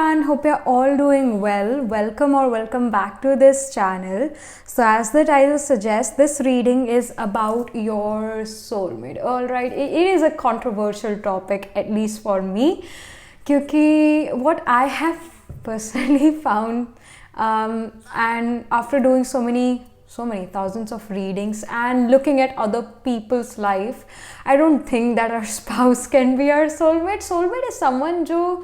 everyone, hope you're all doing well. Welcome back to this channel. So as the title suggests, this reading is about your soulmate. Alright, it is a controversial topic, at least for me, because what I have personally found, and after doing so many thousands of readings and looking at other people's life, I don't think that our spouse can be our soulmate. Soulmate is someone जो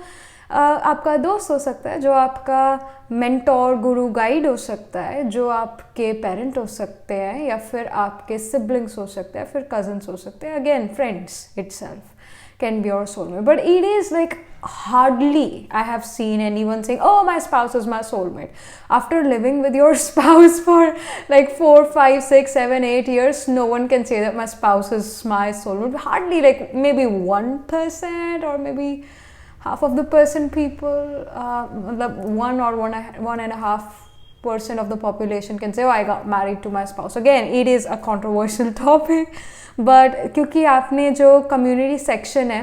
आपका दोस्त हो सकता है, जो आपका mentor, गुरु, guide हो सकता है, जो आपके पेरेंट हो सकते हैं, या फिर आपके सिबलिंग्स हो सकते हैं, फिर कजन्स हो सकते हैं. Again friends itself can be your soulmate, but it is like hardly I have seen anyone saying, oh, my spouse is my soulmate. After living with your spouse for like 4, 5, 6, 7, 8 years, no one can say that my spouse is my soulmate. Hardly, like maybe 1% or maybe half of the percent people, 1.5% of the population can say, oh, I got married to my spouse. Again, it is a controversial topic, but क्योंकि आपने जो community section है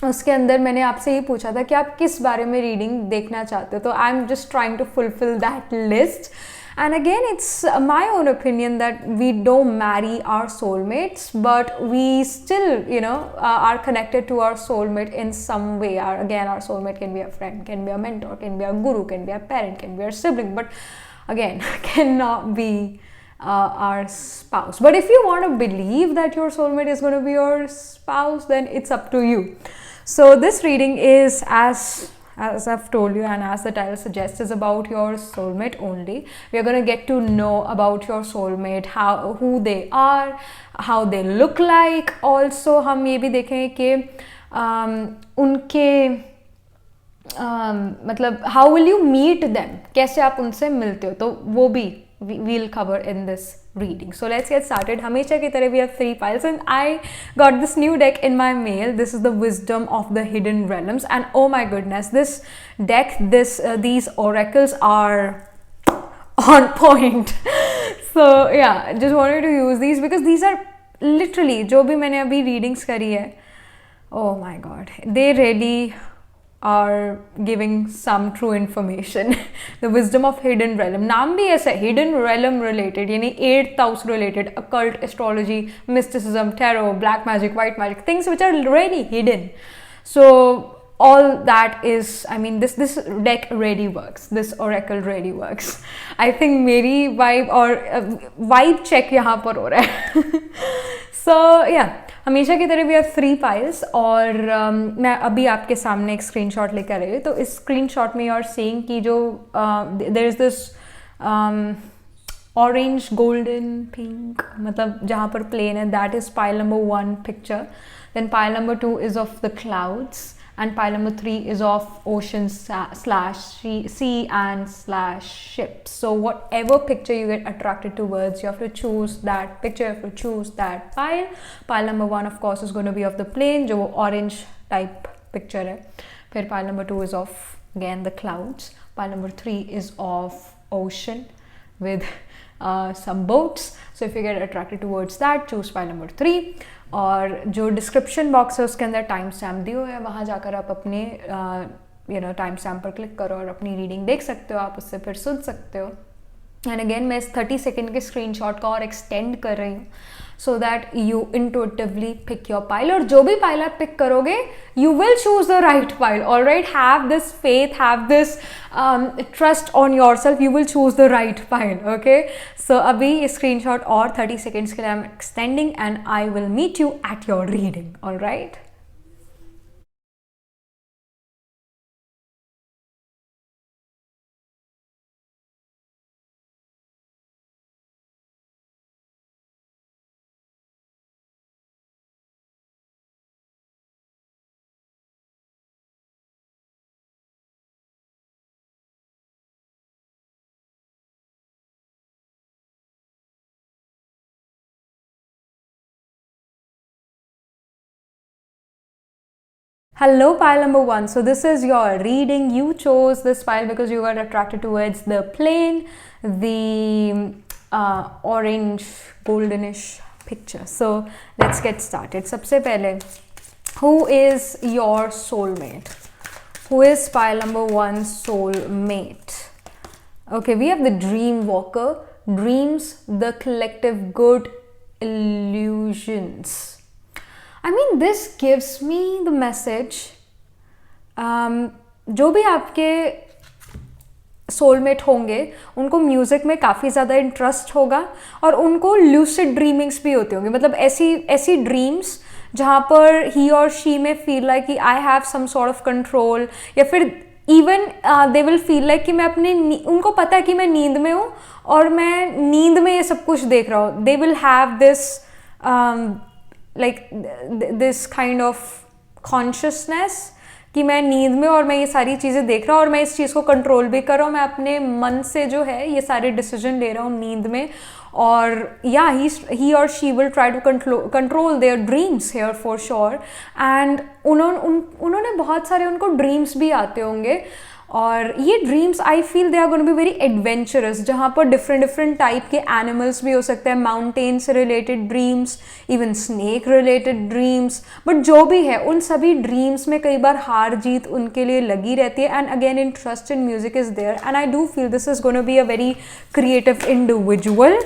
उसके अंदर मैंने आपसे ये पूछा था कि आप किस बारे में रीडिंग देखना चाहते हो, तो I am just trying to fulfil that list. And again, it's my own opinion that we don't marry our soulmates, but we still, are connected to our soulmate in some way. Our soulmate can be a friend, can be a mentor, can be a guru, can be a parent, can be a sibling, but again, cannot be our spouse. But if you want to believe that your soulmate is going to be your spouse, then it's up to you. So this reading is, as I've told you and as the title suggests, is about your soulmate only. We are going to get to know about your soulmate, who they are, how they look like. Also हम ये भी देखेंगे कि उनके मतलब how will you meet them, कैसे आप उनसे मिलते हो, तो वो भी we'll cover in this reading. So let's get started. हमेशा की तरह we have 3 piles and I got this new deck in my mail. This is the Wisdom of the Hidden Realms, and oh my goodness, this deck, these oracles are on point. So yeah, just wanted to use these because these are literally जो भी मैंने अभी readings करी है, oh my god, they really are giving some true information. The Wisdom of Hidden Realm, नाम भी ऐसा है, Hidden Realm related, यानी 8th house related, occult, astrology, mysticism, tarot, black magic, white magic, things which are really hidden. So all that is, I mean, this deck really works, this oracle really works. I think मेरी vibe और vibe check यहाँ पर हो रहा है. So yeah, हमेशा की तरह भी have 3 piles, और मैं अभी आपके सामने एक स्क्रीनशॉट लेकर आई हूँ. तो इस स्क्रीनशॉट में यू आर सीइंग कि जो there is this orange golden pink, मतलब जहाँ पर प्लेन है, that is pile number 1 picture. Then pile number 2 is of the clouds, and pile number 3 is of ocean / sea and / ships. So whatever picture you get attracted towards, you have to choose that picture, you have to choose that pile. Pile number 1 of course is going to be of the plane, जो orange type picture है. फिर pile number 2 is of again the clouds. Pile number 3 is of ocean with some boats. So if you get attracted towards that, choose pile number 3. और जो description box है उसके अंदर time stamp दिए हुए है, वहाँ जाकर आप अपने टाइम स्टैम्प पर क्लिक करो और अपनी रीडिंग देख सकते हो, आप उससे फिर सुन सकते हो. एंड अगेन मैं इस 30 सेकेंड के स्क्रीनशॉट का और एक्सटेंड कर रही हूँ so that you intuitively pick your pile, और जो भी pile आप pick करोगे you will choose the right pile. All right, have this faith, have this trust on yourself, you will choose the right pile. Okay, so अभी ये screenshot और 30 seconds के लिए I'm extending and I will meet you at your reading. All right. Hello, pile number 1. So this is your reading. You chose this pile because you were attracted towards the plane, the orange goldenish picture. So let's get started. सबसे पहले, who is your soulmate? Who is pile number 1 soulmate? Okay, we have the dream walker. Dreams, the collective good illusions. I mean, this gives me the message. जो भी आपके soulmate होंगे उनको music में काफ़ी ज़्यादा इंटरेस्ट होगा और उनको लूसिड ड्रीमिंग्स भी होते होंगे, मतलब ऐसी ड्रीम्स जहाँ पर ही और शी में फील लाइक कि I have some sort of control, या फिर even they will feel like कि मैं अपने उनको पता है कि मैं नींद में हूँ और मैं नींद में ये सब कुछ देख रहा हूँ. दे will have this like this kind of consciousness कि मैं नींद में और मैं ये सारी चीज़ें देख रहा हूँ और मैं इस चीज़ को कंट्रोल भी कर रहा हूँ, मैं अपने मन से जो है ये सारे डिसीजन ले रहा हूँ नींद में. और या he or she will try to control their dreams here for sure. And उन्होंने बहुत सारे उनको ड्रीम्स भी आते होंगे और ये dreams I feel they are going to be very adventurous, जहाँ पर डिफरेंट टाइप के एनिमल्स भी हो सकते हैं, माउंटेन से related dreams, even snake related dreams. But जो भी है उन सभी ड्रीम्स में कई बार हार जीत उनके लिए लगी रहती है. And again interest in music is there and I do feel this is going to be a very creative individual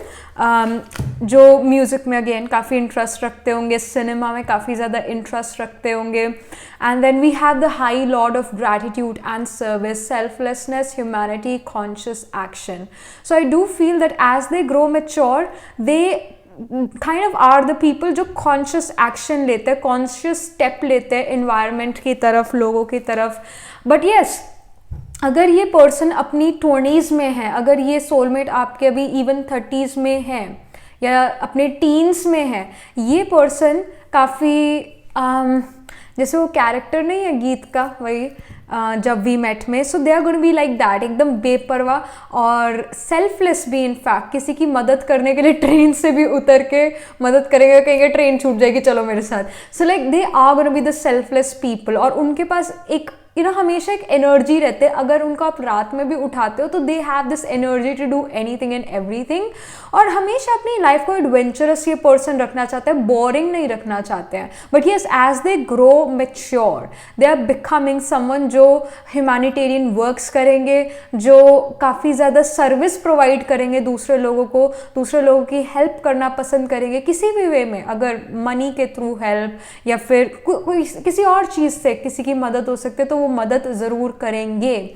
जो म्यूज़िक में अगेन काफ़ी इंटरेस्ट रखते होंगे, सिनेमा में काफ़ी ज़्यादा इंटरेस्ट रखते होंगे. And then we have the high lord of gratitude and service, selflessness, humanity, conscious action. So I do feel that as they grow mature they kind of are the people जो conscious action लेते हैं, conscious step लेते हैं environment की तरफ, लोगों की तरफ. बट येस, अगर ये पर्सन अपनी 20s में है, अगर ये सोलमेट आपके अभी इवन 30s में है या अपने टीन्स में है, ये पर्सन काफ़ी जैसे वो कैरेक्टर नहीं है गीत का, वही जब वी मेट में. So they are going to be like that, एकदम बेपरवाह और सेल्फलेस भी. इनफैक्ट किसी की मदद करने के लिए ट्रेन से भी उतर के मदद करेंगे, कहेंगे ट्रेन छूट जाएगी चलो मेरे साथ. So like they are going to be the selfless people. और उनके पास एक हमेशा एक एनर्जी रहते हैं. अगर उनको आप रात में भी उठाते हो तो they have this energy to do anything and everything. और हमेशा अपनी लाइफ को एडवेंचरस ये पर्सन रखना चाहते हैं, बोरिंग नहीं रखना चाहते हैं. But yes, as they grow mature they are becoming someone जो ह्यूमैनिटेरियन वर्क्स करेंगे, जो काफ़ी ज़्यादा सर्विस प्रोवाइड करेंगे दूसरे लोगों को, दूसरे लोगों की हेल्प करना पसंद करेंगे किसी भी वे में, अगर मनी के थ्रू हेल्प या फिर कोई किसी और चीज़ से किसी की मदद हो सकती है तो वो मदद ज़रूर करेंगे.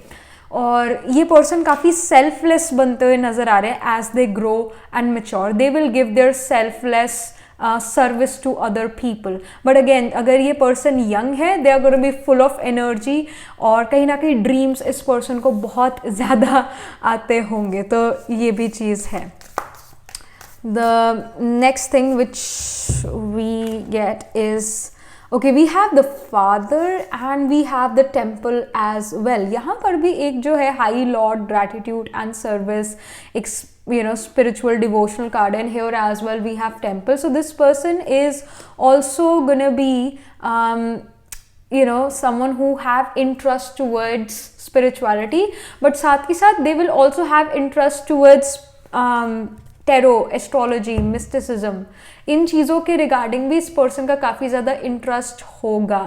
और ये पर्सन काफ़ी सेल्फलेस बनते हुए नज़र आ रहे हैं as they grow and mature. They will give their selfless service to other people. But again, अगर ये पर्सन यंग है they are going to be full of energy और कहीं ना कहीं ड्रीम्स इस पर्सन को बहुत ज़्यादा आते होंगे. तो ये भी चीज़ है. The next thing which we get is, okay, we have the father and we have the temple as well. यहाँ पर भी एक जो है high lord, gratitude and service, spiritual devotional card, and here as well we have temple. So this person is also gonna be someone who have interest towards spirituality, but साथ ही साथ they will also have interest towards tarot, astrology, mysticism, इन चीज़ों के regarding भी इस person का काफ़ी ज़्यादा इंटरेस्ट होगा.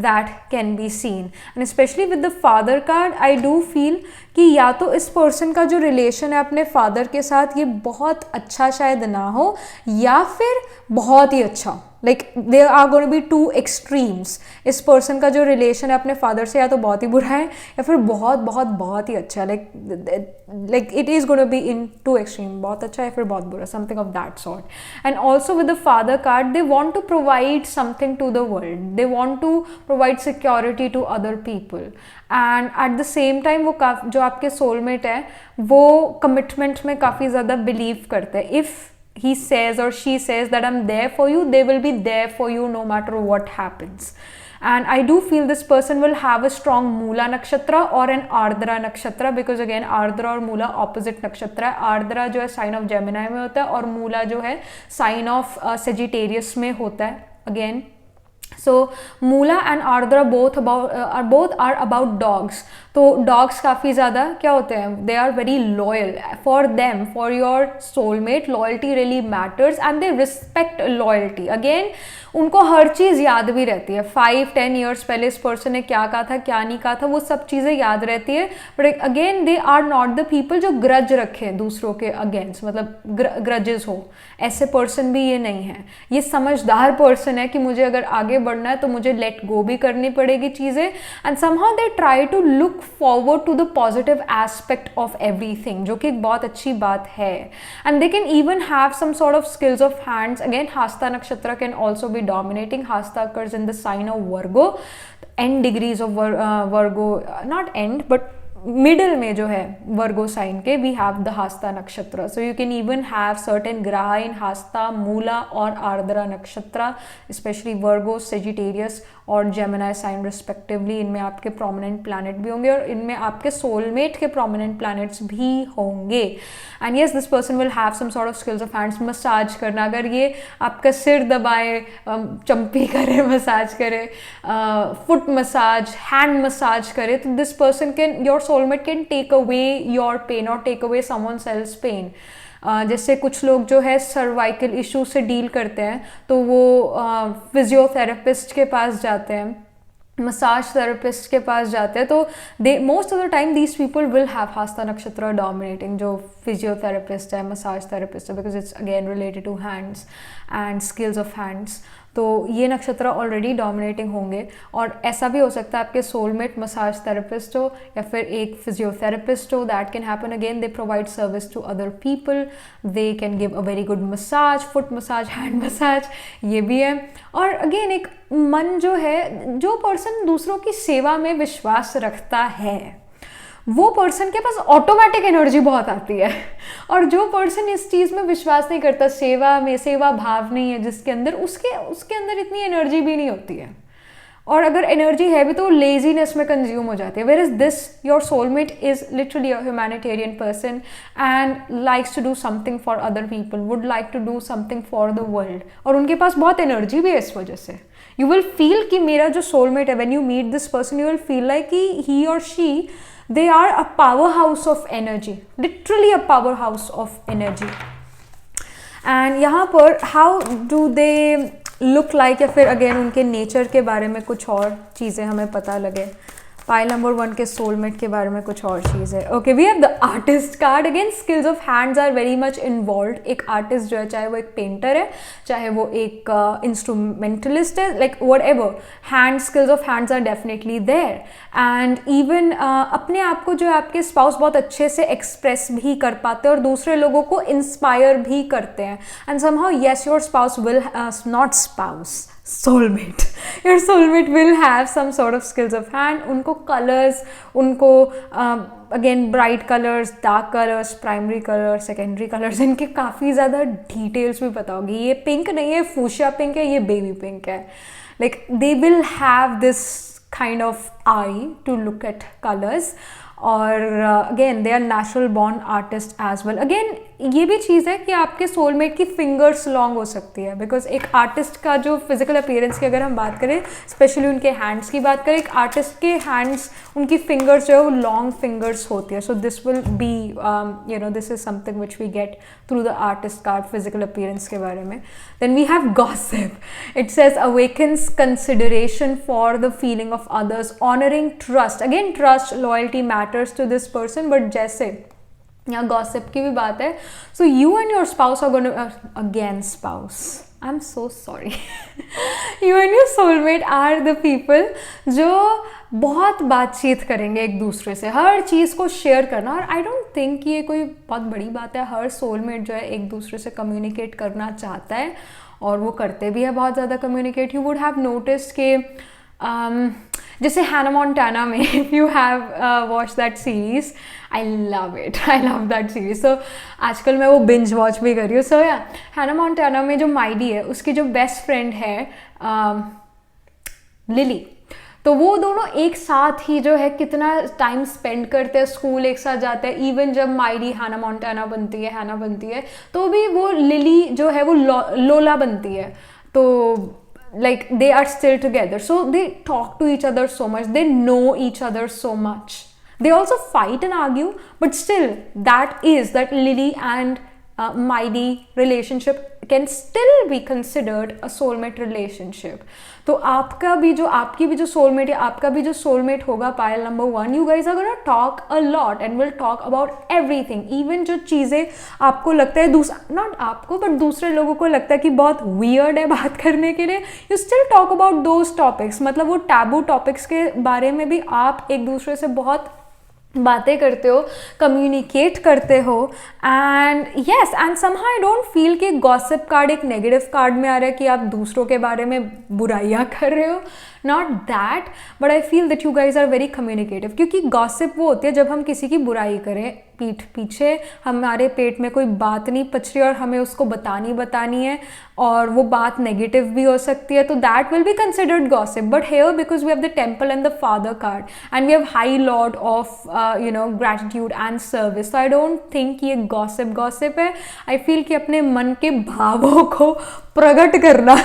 That can be scene. And specially with the father card I do feel कि या तो इस पर्सन का जो रिलेशन है अपने फादर के साथ ये बहुत अच्छा शायद ना हो, या फिर बहुत ही अच्छा. Like they are going to be two extremes. इस पर्सन का जो रिलेशन है अपने फादर से या तो बहुत ही बुरा है या फिर बहुत बहुत बहुत ही अच्छा है. Like it is going to be into extreme, बहुत अच्छा या फिर बहुत बुरा, something of that sort. And also with the father card they want to provide something to the world, they want to provide security to other people. And at the same time वो जो आपके soulmate है वो commitment में काफ़ी ज़्यादा believe करते हैं. If he says or she says that I'm there for you, they will be there for you no matter what happens. And I do feel this person will have a strong Moola nakshatra or an Ardra nakshatra, because again Ardra और Moola opposite nakshatra है. Ardra जो है sign of Gemini में होता है और Moola जो है sign of Sagittarius में होता है. Again, so Moola and Ardra both are about dogs. तो डॉग्स काफ़ी ज़्यादा क्या होते हैं, they are very loyal for them, for your soulmate loyalty really matters and they respect loyalty. Again उनको हर चीज़ याद भी रहती है, 5-10 ईयर्स पहले इस पर्सन ने क्या कहा था क्या नहीं कहा था, वो सब चीज़ें याद रहती है। But again they are not the people जो ग्रज रखें दूसरों के अगेंस्ट, मतलब ग्रजेस हो, ऐसे पर्सन भी ये नहीं है। ये समझदार पर्सन है कि मुझे अगर आगे बढ़ना है तो मुझे लेट गो भी करनी पड़ेगी चीज़ें, and somehow they try to look forward to the positive aspect of everything, जो कि एक बहुत अच्छी बात है। And they can even have some sort of skills of hands. Again Hasta nakshatra can also be dominating. Hasta occurs in the sign of Virgo. End degrees of Virgo, not end but middle में जो है वर्गो sign के, we have the हास्ता नक्षत्र। So you can even have certain ग्रह इन हास्ता, मूला और आर्द्रा नक्षत्र, specially वर्गो, Sagittarius और Gemini sign respectively. इनमें आपके प्रोमिनेंट प्लैनेट भी होंगे और इनमें आपके सोलमेट के प्रोमिनेंट प्लैनेट्स भी होंगे। And yes, this person will have some sort of skills of hands. Massage करना, अगर ये आपका सिर दबाए, चंपी करे, मसाज करे, फुट मसाज, हैंड मसाज करे, तो this person can, your soulmate can take away your pain और take away someone else pain. जैसे कुछ लोग जो है सर्वाइकल इशू से डील करते हैं तो वो फिजियोथेरेपिस्ट के पास जाते हैं, मसाज थेरेपिस्ट के पास जाते हैं, तो they most of the time these people will have Hasta nakshatra dominating, जो फिजियोथेरेपिस्ट है, मसाज थेरेपिस्ट है, because it's again related to hands and skills of hands. तो ये नक्षत्र ऑलरेडी डोमिनेटिंग होंगे। और ऐसा भी हो सकता है आपके सोलमेट मसाज थेरेपिस्ट हो या फिर एक फिजियोथेरेपिस्ट हो, that can happen. Again they provide service to other people, they can give a very good massage, foot massage, hand massage, ये भी है। और अगेन एक मन जो है, जो पर्सन दूसरों की सेवा में विश्वास रखता है वो पर्सन के पास ऑटोमेटिक एनर्जी बहुत आती है। और जो पर्सन इस चीज़ में विश्वास नहीं करता, सेवा में सेवा भाव नहीं है जिसके अंदर, उसके अंदर इतनी एनर्जी भी नहीं होती है। और अगर एनर्जी है भी तो लेजीनेस में कंज्यूम हो जाती है। Where is this, your soulmate is literally a humanitarian person and likes to do something for other people, would like to do something for the world, और उनके पास बहुत एनर्जी भी है इस वजह से। यू विल फील कि मेरा जो सोलमेट है, when you meet this person you will feel like कि he or she, they are a powerhouse of energy, literally a powerhouse of energy. and यहाँ पर how do they look like, या फिर again उनके nature के बारे में कुछ और चीज़ें हमें पता लगे। पाइल नंबर 1 के सोलमेट के बारे में कुछ और चीज़ है। Okay, we have the artist card. Again skills of hands are very much involve. एक आर्टिस्ट जो है, चाहे वो एक पेंटर है, चाहे वो एक इंस्ट्रूमेंटलिस्ट है, like whatever, hand skills of hands are definitely there. And even अपने आप को जो है आपके स्पाउस बहुत अच्छे से एक्सप्रेस भी कर पाते हैं और दूसरे लोगों को इंस्पायर भी करते हैं। And somehow yes, your spouse will not spouse, soulmate, your soulmate will have some sort of skills of hand। उनको कलर्स, उनको again bright colours, dark colours, primary colour, secondary colours, इनके काफ़ी ज़्यादा डिटेल्स भी पता होगी। ये पिंक नहीं है, फूशिया पिंक है, ये बेबी पिंक है। Like they will have this kind of eye to look at colours. और again they are natural born artist as well. Again ये भी चीज़ है कि आपके सोलमेट की फिंगर्स लॉन्ग हो सकती है, बिकॉज एक आर्टिस्ट का जो फिजिकल अपीयरेंस की अगर हम बात करें, स्पेशली उनके हैंड्स की बात करें, एक आर्टिस्ट के हैंड्स, उनकी फिंगर्स जो है वो लॉन्ग फिंगर्स होती है। So this will be you know, this is something which we get through the artist card, physical appearance के बारे में। Then we have gossip. It says awakens consideration for the feeling of others, honouring trust. Again trust, loyalty matters to this person, but जैसे यहाँ gossip की भी बात है, so you and your spouse are going to, again spouse, I am so sorry, you and your soulmate are the people जो बहुत बातचीत करेंगे एक दूसरे से, हर चीज़ को शेयर करना। और आई डोंट थिंक ये कोई बहुत बड़ी बात है। हर सोलमेट जो है एक दूसरे से कम्युनिकेट करना चाहता है और वो करते भी है बहुत ज़्यादा communicate. You would have notice के जैसे हैना मोंटाना में, if you have watch that series, I love it, I love that series. So आजकल मैं वो बिंज वॉच भी कर रही हूँ। सो या हैना मोंटाना में जो माइडी है, उसकी जो बेस्ट फ्रेंड है लिली, तो वो दोनों एक साथ ही जो है कितना टाइम स्पेंड करते हैं, स्कूल एक साथ जाते हैं। इवन जब माइडी हैना मोंटाना बनती है, हैना बनती है, तो भी वो लिली जो है वो लोला बनती है। तो like they are still together, so they talk to each other so much, they know each other so much, They also fight and argue, but still that Lily and Maidi relationship can still be considered a soulmate relationship. तो आपका भी जो आपकी भी जो soulmate या आपका भी जो soulmate होगा पायल number 1, you guys are gonna talk a lot and will talk about everything. Even जो चीज़ें आपको लगता है not आपको but दूसरे लोगों को लगता है कि बहुत weird है बात करने के लिए, you still talk about those topics. मतलब वो taboo topics के बारे में भी आप एक दूसरे से बहुत बातें करते हो, कम्युनिकेट करते हो. And yes, and somehow I don't feel कि गॉसिप कार्ड एक नेगेटिव कार्ड में आ रहा है कि आप दूसरों के बारे में बुराइयां कर रहे हो. Not that, but I feel that you guys are very communicative. क्योंकि गॉसिप वो होती है जब हम किसी की बुराई करें पीठ पीछे, हमारे पेट में कोई बात नहीं पच रही और हमें उसको बतानी है और वो बात नेगेटिव भी हो सकती है, तो that will be considered gossip. But here because we have the temple and the father card and we have high lord of gratitude and service, तो आई डोंट थिंक ये गॉसिप है. आई फील कि अपने मन के भावों को प्रकट करना,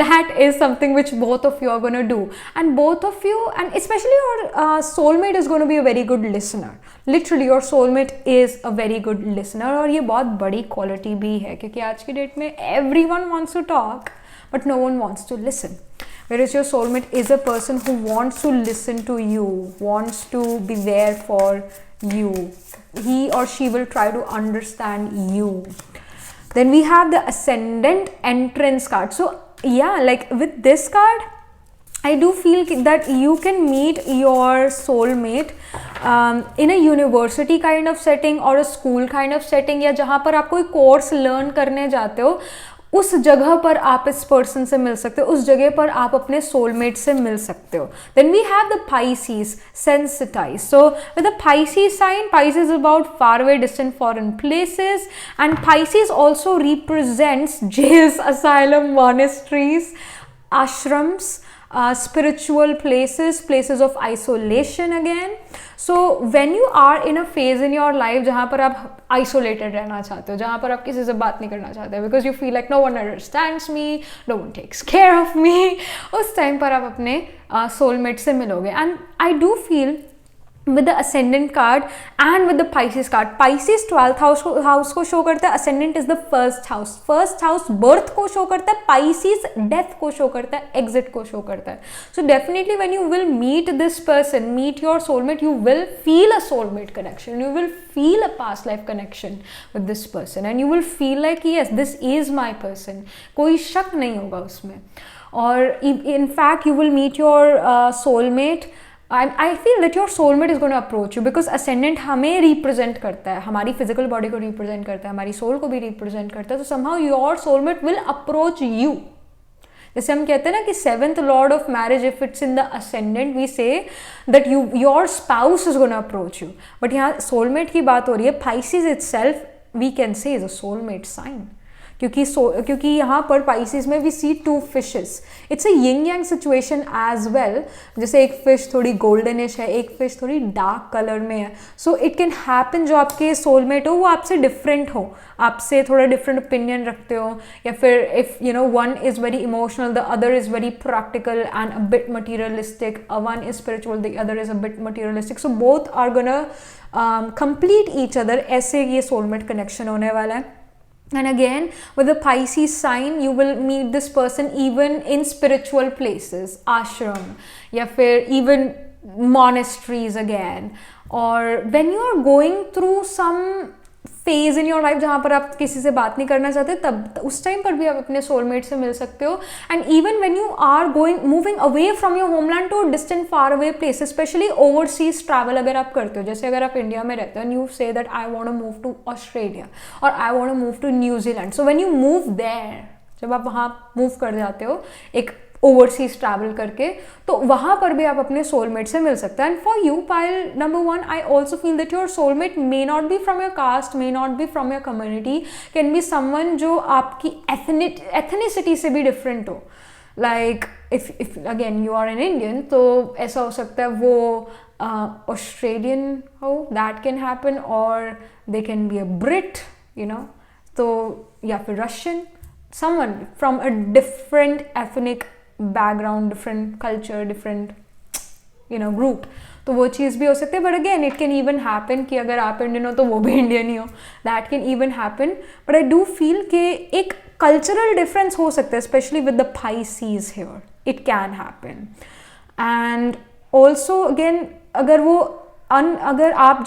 that is something which both of you are going to do, and both of you, and especially your soulmate is going to be a very good listener. Literally your soulmate is a very good listener, और ये बहुत बड़ी quality भी है क्योंकि आज की date में everyone wants to talk but no one wants to listen, whereas your soulmate is a person who wants to listen to you, wants to be there for you. He or she will try to understand you. Then we have the ascendant entrance card. So yeah, like with this card, I do feel that you can meet your soulmate in a university kind of setting or a school kind of setting, या जहाँ पर आप कोई course learn करने जाते हो उस जगह पर आप इस पर्सन से मिल सकते हो, उस जगह पर आप अपने सोलमेट से मिल सकते हो. Then we have the Pisces, sensitized. So with the Pisces sign, Pisces is about far away, distant, foreign places, and Pisces also represents jails, asylum, monasteries, ashrams, spiritual places of isolation again. So when you are in a phase in your life जहाँ पर आप isolated रहना चाहते हो, जहाँ पर आप किसी से बात नहीं करना चाहते हो, because you feel like no one understands me, no one takes care of me, उस टाइम पर आप अपने soulmate से मिलोगे. And I do feel with the ascendant card and with the Pisces card, Pisces 12th house को show करता है, ascendant is the first house birth को शो करता है, Pisces death को शो करता है, exit को शो करता है. So definitely when you will meet this person, meet your soulmate, you will feel a soulmate connection, you will feel a past life connection with this person, and you will feel like yes, this is my person. कोई शक नहीं होगा उसमें. और in fact you will meet your soulmate. I feel that your soulmate is going to approach you because ascendant हमें represent करता है, हमारी physical body को represent करता है, हमारी soul को भी represent करता है, तो somehow your soulmate will approach you. जैसे हम कहते हैं ना कि 7th lord of marriage, if it's in the ascendant, we say that your spouse is going to approach you. But यहाँ soulmate की बात हो रही है. Pisces itself we can say is a soulmate sign. क्योंकि यहाँ पर Pisces में we see 2 fishes. It's a yin yang situation as well. जैसे एक fish थोड़ी गोल्डनिश है, एक fish थोड़ी डार्क कलर में है. So it can happen जो आपके soulmate हो वो आपसे डिफरेंट हो, आपसे थोड़ा डिफरेंट ओपिनियन रखते हो, या फिर if you know one is very emotional, the other is very practical and a bit materialistic, one is spiritual, the other is a bit materialistic. So both are gonna complete each other. ऐसे ये soulmate connection होने वाला है. And again with the Pisces sign, you will meet this person even in spiritual places, ashram, या फिर even monasteries again, or when you are going through some phase in your life जहाँ पर आप किसी से बात नहीं करना चाहते, तब उस टाइम पर भी आप अपने soulmate से मिल सकते हो. And even when you are moving away from your homeland to a distant far away place, especially overseas travel अगर आप करते हो, जैसे अगर आप इंडिया में रहते हो and you say that I want to move to Australia or I want to move to New Zealand, so when you move there, जब आप वहाँ move कर जाते हो एक ओवरसीज ट्रैवल करके, तो वहाँ पर भी आप अपने सोलमेट से मिल सकते हैं. And for you pile number 1, I also feel that your soulmate may not be from your caste, may not be from your community, can be someone जो आपकी एथनिसिटी से भी डिफरेंट हो. Like if again you are an Indian, तो ऐसा हो सकता है वो ऑस्ट्रेलियन हो, दैट कैन हैपन, और they can be a Brit, you know, तो या फिर Russian, someone from a different ethnic background, different culture, different group. तो वो चीज़ भी हो सकती है. But again it can even happen कि अगर आप इंडियन हो तो वो भी इंडियन ही हो. That can even happen. But I do feel कि एक कल्चरल डिफरेंस हो सकता है, specially with the Pisces here. It can happen. And also again अगर आप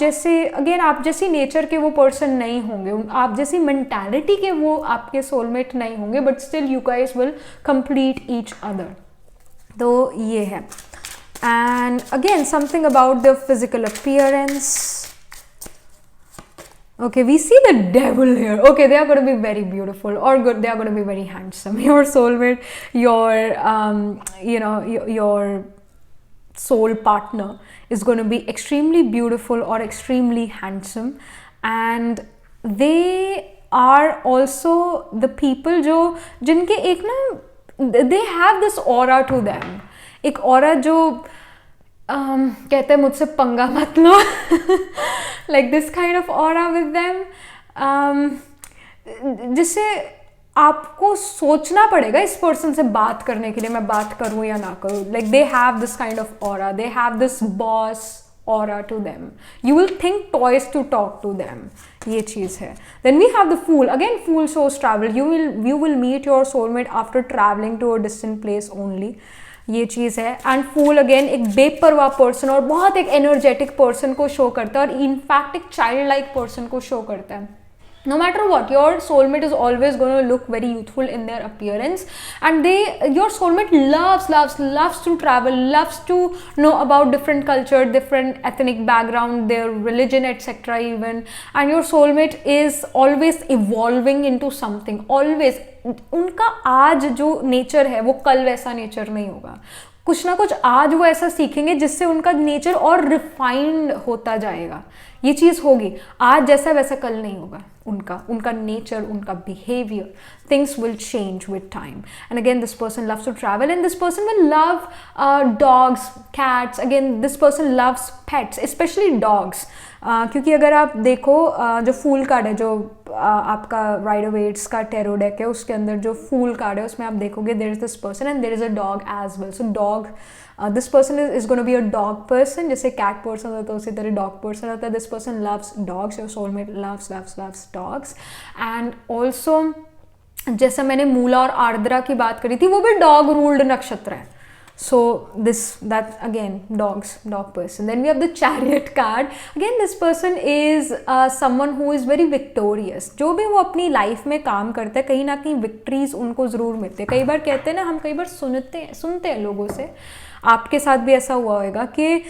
जैसी नेचर के वो पर्सन नहीं होंगे, आप जैसी मेंटालिटी के वो आपके सोलमेट नहीं होंगे, but still you guys will complete each other. तो ये है. And again something about the physical appearance. Okay, we see the devil here. Okay, they are going to be very beautiful or good. They are going to be very handsome. Your soulmate, your soul partner is going to be extremely beautiful or extremely handsome, and they are also the people जो जिनके एक ना they have this aura to them. एक aura जो कहते हैं मुझसे पंगा मत लो. Like this kind of aura with them, जिससे आपको सोचना पड़ेगा इस पर्सन से बात करने के लिए, मैं बात करूँ या ना करूँ. Like they have this kind of aura, they have this boss aura to them. You will think twice to talk to them. ये चीज़ है. Then we have the Fool. Again, Fool shows travel. You will meet your soulmate after traveling to a distant place only. ये चीज़ है. And fool again एक बेपरवाह person और बहुत एक एनर्जेटिक पर्सन को शो करता है, और इनफैक्ट एक चाइल्ड लाइक पर्सन को शो करता है. No matter what, your soulmate is always going to look very youthful in their appearance, and your soulmate loves to travel, loves to know about different culture, different ethnic background, their religion, etc. even. And your soulmate is always evolving into something, always. उनका आज जो nature है वो कल वैसा nature नहीं होगा. कुछ ना कुछ आज वो ऐसा सीखेंगे जिससे उनका नेचर और रिफाइंड होता जाएगा. ये चीज़ होगी. आज जैसा वैसा कल नहीं होगा. उनका नेचर, उनका behaviour, things will change with time. And again this person loves to travel, and this person will love dogs, cats. Again this person loves pets, specially dogs. क्योंकि अगर आप देखो जो फूल कार्ड है, जो आपका राइडर वेट्स का tarot deck है, उसके अंदर जो फूल कार्ड है उसमें आप देखोगे there is this person and there is a dog as well. So dog, this person is gonna be a dog person. जैसे कैट पर्सन होता है उसी तरह डॉग पर्सन होता है. This person loves dogs. Your soulmate loves dogs. And also जैसा मैंने मूला और आर्द्रा की बात करी थी, वो भी डॉग रूल्ड नक्षत्र है. So that again, dog person. Then we have the Chariot card. Again, this person is someone who is very victorious. जो भी वो अपनी लाइफ में काम करते हैं, कहीं ना कहीं विक्ट्रीज उनको ज़रूर मिलते हैं. कई बार कहते हैं ना, हम कई बार सुनते हैं लोगों से, आपके साथ भी ऐसा हुआ होगा कि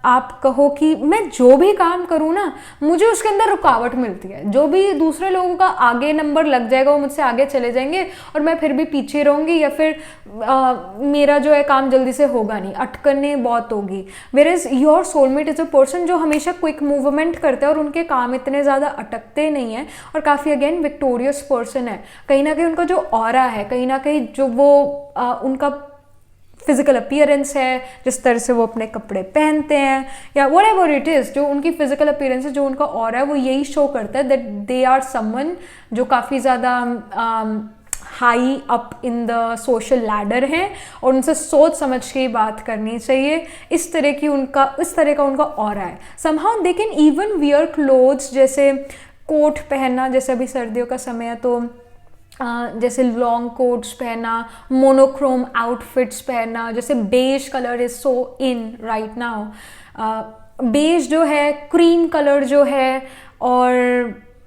आप कहो कि मैं जो भी काम करूँ ना, मुझे उसके अंदर रुकावट मिलती है. जो भी दूसरे लोगों का आगे नंबर लग जाएगा, वो मुझसे आगे चले जाएंगे और मैं फिर भी पीछे रहूँगी, या फिर मेरा जो है काम जल्दी से होगा नहीं, अटकने बहुत होगी. Whereas your soulmate is a person जो हमेशा क्विक मूवमेंट करता है और उनके काम इतने ज़्यादा अटकते नहीं हैं, और काफ़ी अगेन विक्टोरियस पर्सन है. कहीं ना कहीं उनका जो ऑरा है, कहीं ना कहीं जो वो उनका फिजिकल अपीयरेंस है, जिस तरह से वो अपने कपड़े पहनते हैं, या व्हाटएवर इट इज़, जो उनकी फिजिकल अपीयरेंस है, जो उनका ऑरा है, वो यही शो करता है दैट दे आर समवन जो काफ़ी ज़्यादा high up in the social ladder हैं, और उनसे सोच समझ के ही बात करनी चाहिए. इस तरह का उनका ऑरा है. Somehow they can even wear clothes, जैसे कोट पहनना, जैसे अभी सर्दियों का समय है तो जैसे लॉन्ग कोट्स पहनना, मोनोक्रोम आउटफिट्स पहनना. जैसे beige colour is so in right now. Beige जो है, क्रीम कलर जो है, और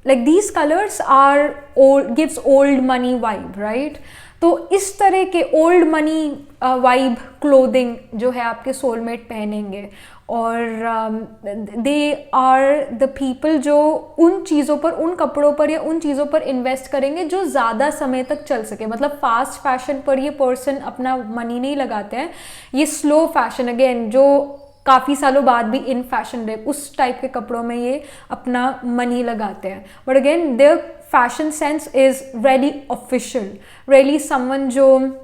like these colours are gives old money vibe, right. तो इस तरह के ओल्ड मनी वाइब क्लोथिंग जो है आपके सोलमेट पहनेंगे, और दे आर द पीपल जो उन चीज़ों पर, उन कपड़ों पर या उन चीज़ों पर इन्वेस्ट करेंगे जो ज़्यादा समय तक चल सके. मतलब फास्ट फैशन पर ये पर्सन अपना मनी नहीं लगाते हैं. ये स्लो फैशन, अगेन जो काफ़ी सालों बाद भी इन फैशन रहे, उस टाइप के कपड़ों में ये अपना मनी लगाते हैं. But again their fashion sense is really official, really someone जो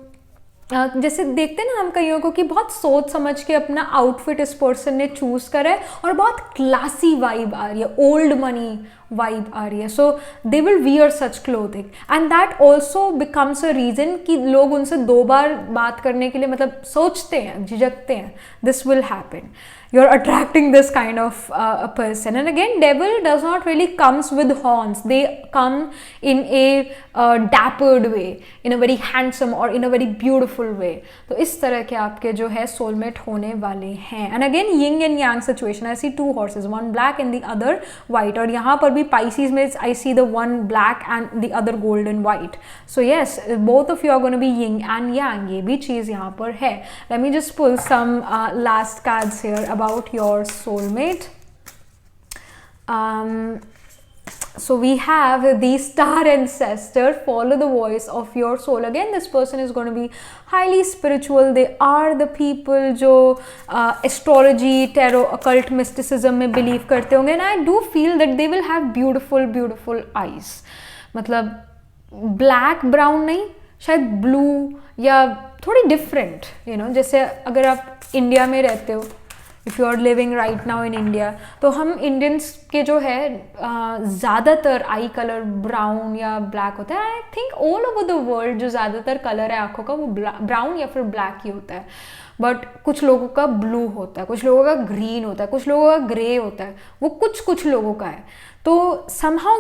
जैसे देखते हैं ना हम कईयों को कि बहुत सोच समझ के अपना आउटफिट इस पर्सन ने चूज़ करा है और बहुत क्लासी वाइब आ रही है, ओल्ड मनी वाइब आ रही है, so they will wear such clothing and that also becomes a reason कि लोग उनसे 2 बार बात करने के लिए मतलब सोचते हैं, झिझकते हैं. This will happen. You're attracting this kind of a person. And again, devil does not really comes with horns. They come in a dappered way, in a very handsome or in a very beautiful way. तो इस तरह के आपके जो है soulmate होने वाले हैं. And again, yin and yang situation. I see 2 horses, one black and the other white. और यहाँ पर भी Pisces में I see the one black and the other golden white. So yes, both of you are going to be yin and yang. ये भी चीज़ यहाँ पर है. Let me just pull some last cards here about your soulmate. So we have the star ancestor. Follow the voice of your soul. Again, this person is going to be highly spiritual. They are the people जो astrology, tarot, occult, mysticism में believe करते होंगे. And I do feel that they will have beautiful eyes. मतलब black brown नहीं, शायद blue या थोड़ी different, you know. जैसे अगर आप इंडिया में रहते हो, if you are living right now in India, तो हम इंडियंस के जो है ज़्यादातर आई कलर ब्राउन या ब्लैक होता है. I think all over the world जो ज़्यादातर कलर है आँखों का वो ब्राउन या फिर ब्लैक ही होता है. बट कुछ लोगों का ब्लू होता है, कुछ लोगों का ग्रीन होता है, कुछ लोगों का ग्रे होता है, वो कुछ लोगों का है. तो somehow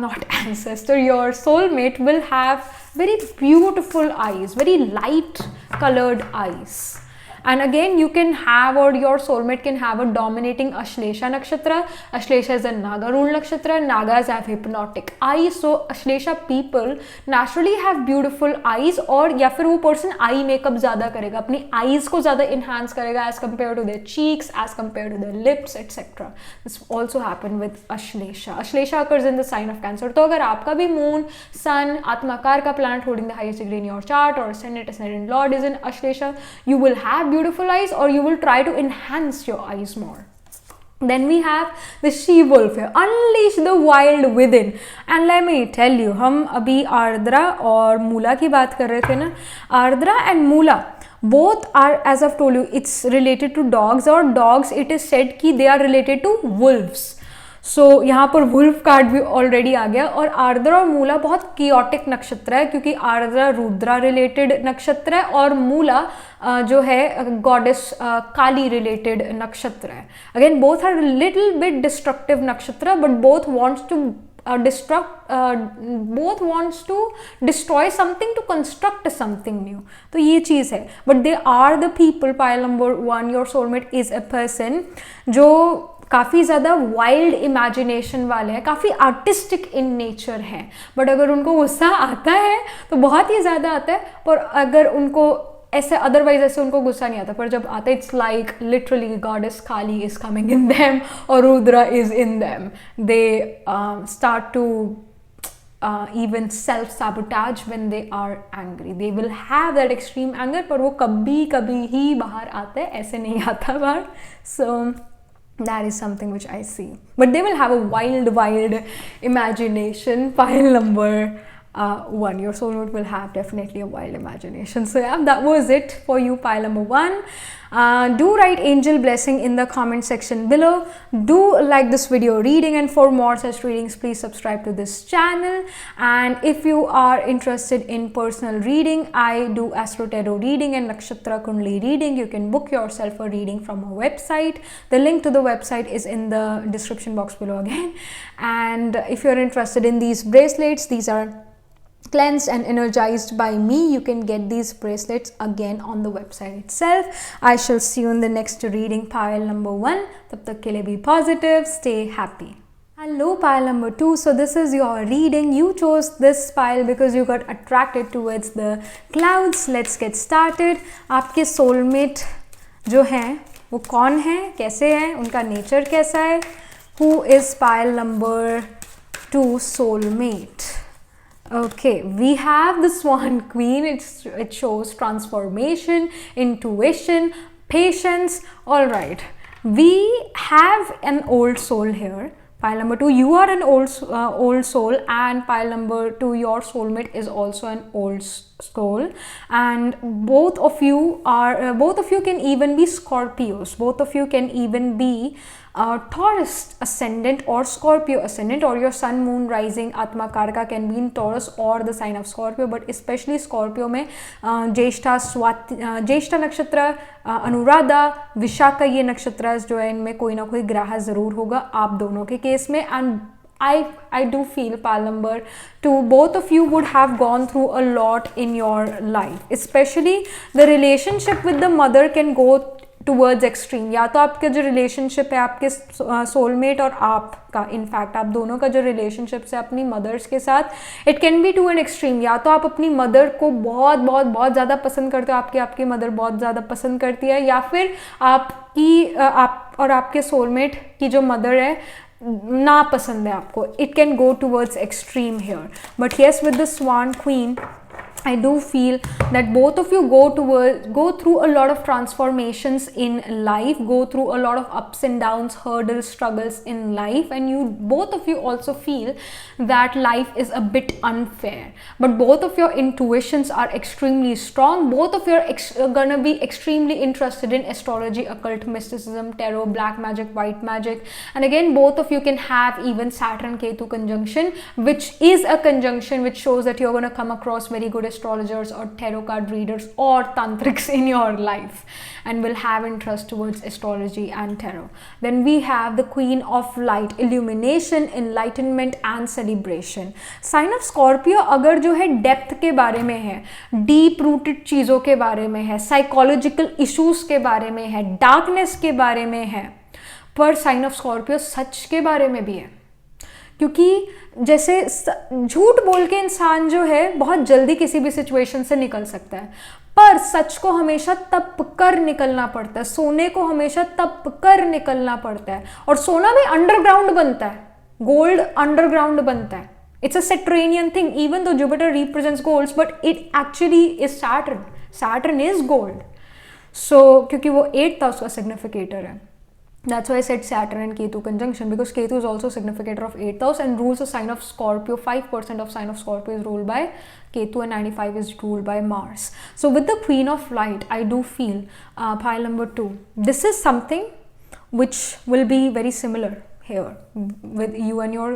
not ancestor, your soulmate will have very beautiful eyes, very light colored eyes. And again, you can have, or your soulmate can have, a dominating Ashlesha nakshatra. Ashlesha is a Naga ruled nakshatra. Nagas have hypnotic eyes. So Ashlesha people naturally have beautiful eyes. और या फिर वो person eye makeup ज़्यादा करेगा, अपनी eyes को ज़्यादा enhance करेगा as compared to their cheeks, as compared to their lips, etc. This also happen with Ashlesha. Ashlesha occurs in the sign of Cancer. तो अगर आपका भी moon, sun, आत्माकार का planet holding the highest degree in your chart, or ascendant lord is in Ashlesha, you will have beautiful eyes, or you will try to enhance your eyes more. Then we have the she wolf here. Unleash the wild within. And let me tell you, हम अभी आर्द्रा और मूला की बात कर रहे थे ना. Ardra and Mula both are, as I've told you, it's related to dogs, or dogs it is said कि they are related to wolves. सो यहाँ पर वुल्फ कार्ड भी ऑलरेडी आ गया. और आर्द्रा और मूला बहुत कियोटिक नक्षत्र है, क्योंकि आर्द्रा रुद्रा रिलेटेड नक्षत्र है और मूला जो है गॉडेस काली रिलेटेड नक्षत्र है. Again both are little bit destructive nakshatra, but both wants to both wants to destroy something to construct something new. तो ये चीज़ है. But they are the people. Pile number 1, your soulmate is a person जो काफ़ी ज़्यादा wild imagination वाले हैं, काफ़ी आर्टिस्टिक इन नेचर हैं. बट अगर उनको गुस्सा आता है तो बहुत ही ज़्यादा आता है. पर अगर उनको ऐसे अदरवाइज ऐसे उनको गुस्सा नहीं आता, पर जब आता है it's like literally goddess Kali is coming in them और Rudra is in them. They start to even self-sabotage when they are angry. They will have that extreme anger, पर वो कभी ही बाहर आता है, ऐसे नहीं आता बाहर. So that is something which I see. But they will have a wild imagination. Pile number 1. Your soulmate will have definitely a wild imagination. So yeah, that was it for you, pile number 1. Do write angel blessing in the comment section below. Do like this video reading, and for more such readings please subscribe to this channel. And if you are interested in personal reading, I do astro tarot reading and nakshatra kundli reading. You can book yourself a reading from our website. The link to the website is in the description box below again. And if you're interested in these bracelets, these are cleansed and energized by me. You can get these bracelets again on the website itself. I shall see you in the next reading, pile number 1. Tab tak ke liye be positive, stay happy. Hello, pile number 2. So this is your reading. You chose this pile because you got attracted towards the clouds. Let's get started. आपके soulmate जो हैं वो कौन है, कैसे हैं, उनका nature कैसा है? Who is pile number 2 soulmate? Okay, we have the Swan Queen. It shows transformation, intuition, patience. All right, we have an old soul here. Pile number 2, you are an old soul, and pile number 2, your soulmate is also an old soul. and both of you can even be Scorpios, both of you can even be Taurus ascendant or Scorpio ascendant, or your sun, moon, rising, Atma Karka can be in Taurus or the sign of Scorpio, but especially Scorpio में ज्येष्ठा नक्षत्र, अनुराधा, विशाखा, ये नक्षत्र जो है इनमें कोई ना कोई ग्रह ज़रूर होगा आप दोनों के केस में. And I do feel pile number 2, both of you would have gone through a lot in your life, especially the relationship with the mother can go towards extreme. या तो आपका जो relationship है आपके soulmate और आपका, in fact आप दोनों का जो relationship है अपनी mothers के साथ, it can be to an extreme. या तो आप अपनी mother को बहुत बहुत बहुत ज़्यादा पसंद करते हो, आपकी mother बहुत ज़्यादा पसंद करती है, या फिर आप और आपके soulmate की जो mother है ना पसंद है आपको. It can go towards extreme here. But yes, with the Swan Queen, I do feel that both of you go through a lot of transformations in life, go through a lot of ups and downs, hurdles, struggles in life, and both of you also feel that life is a bit unfair. But both of your intuitions are extremely strong. Both of you are gonna be extremely interested in astrology, occult, mysticism, tarot, black magic, white magic, and again both of you can have even Saturn Ketu conjunction, which is a conjunction which shows that you're gonna come across very good astrologers or tarot card readers or tantrics in your life and will have interest towards astrology and tarot. Then we have the Queen of Light, illumination, enlightenment and celebration. Sign of Scorpio अगर जो है depth के बारे में है, deep rooted चीज़ों के बारे में है, साइकोलॉजिकल इश्यूज के बारे में है, डार्कनेस के बारे में है, पर साइन ऑफ स्कॉर्पियो सच के बारे में भी है. क्योंकि जैसे झूठ बोल के इंसान जो है बहुत जल्दी किसी भी सिचुएशन से निकल सकता है, पर सच को हमेशा तप कर निकलना पड़ता है, सोने को हमेशा तप कर निकलना पड़ता है, और सोना भी अंडरग्राउंड बनता है, गोल्ड अंडरग्राउंड बनता है. It's a Saturnian thing, even though Jupiter represents golds, but it actually is Saturn is gold. So क्योंकि वो 8th हाउस का सिग्निफिकेटर है. That's why I said Saturn and Ketu conjunction, because Ketu is also significator of 8th house and rules the sign of Scorpio. 5% of sign of Scorpio is ruled by Ketu and 95 is ruled by Mars. So with the Queen of Light, I do feel pile number 2. This is something which will be very similar here with you and your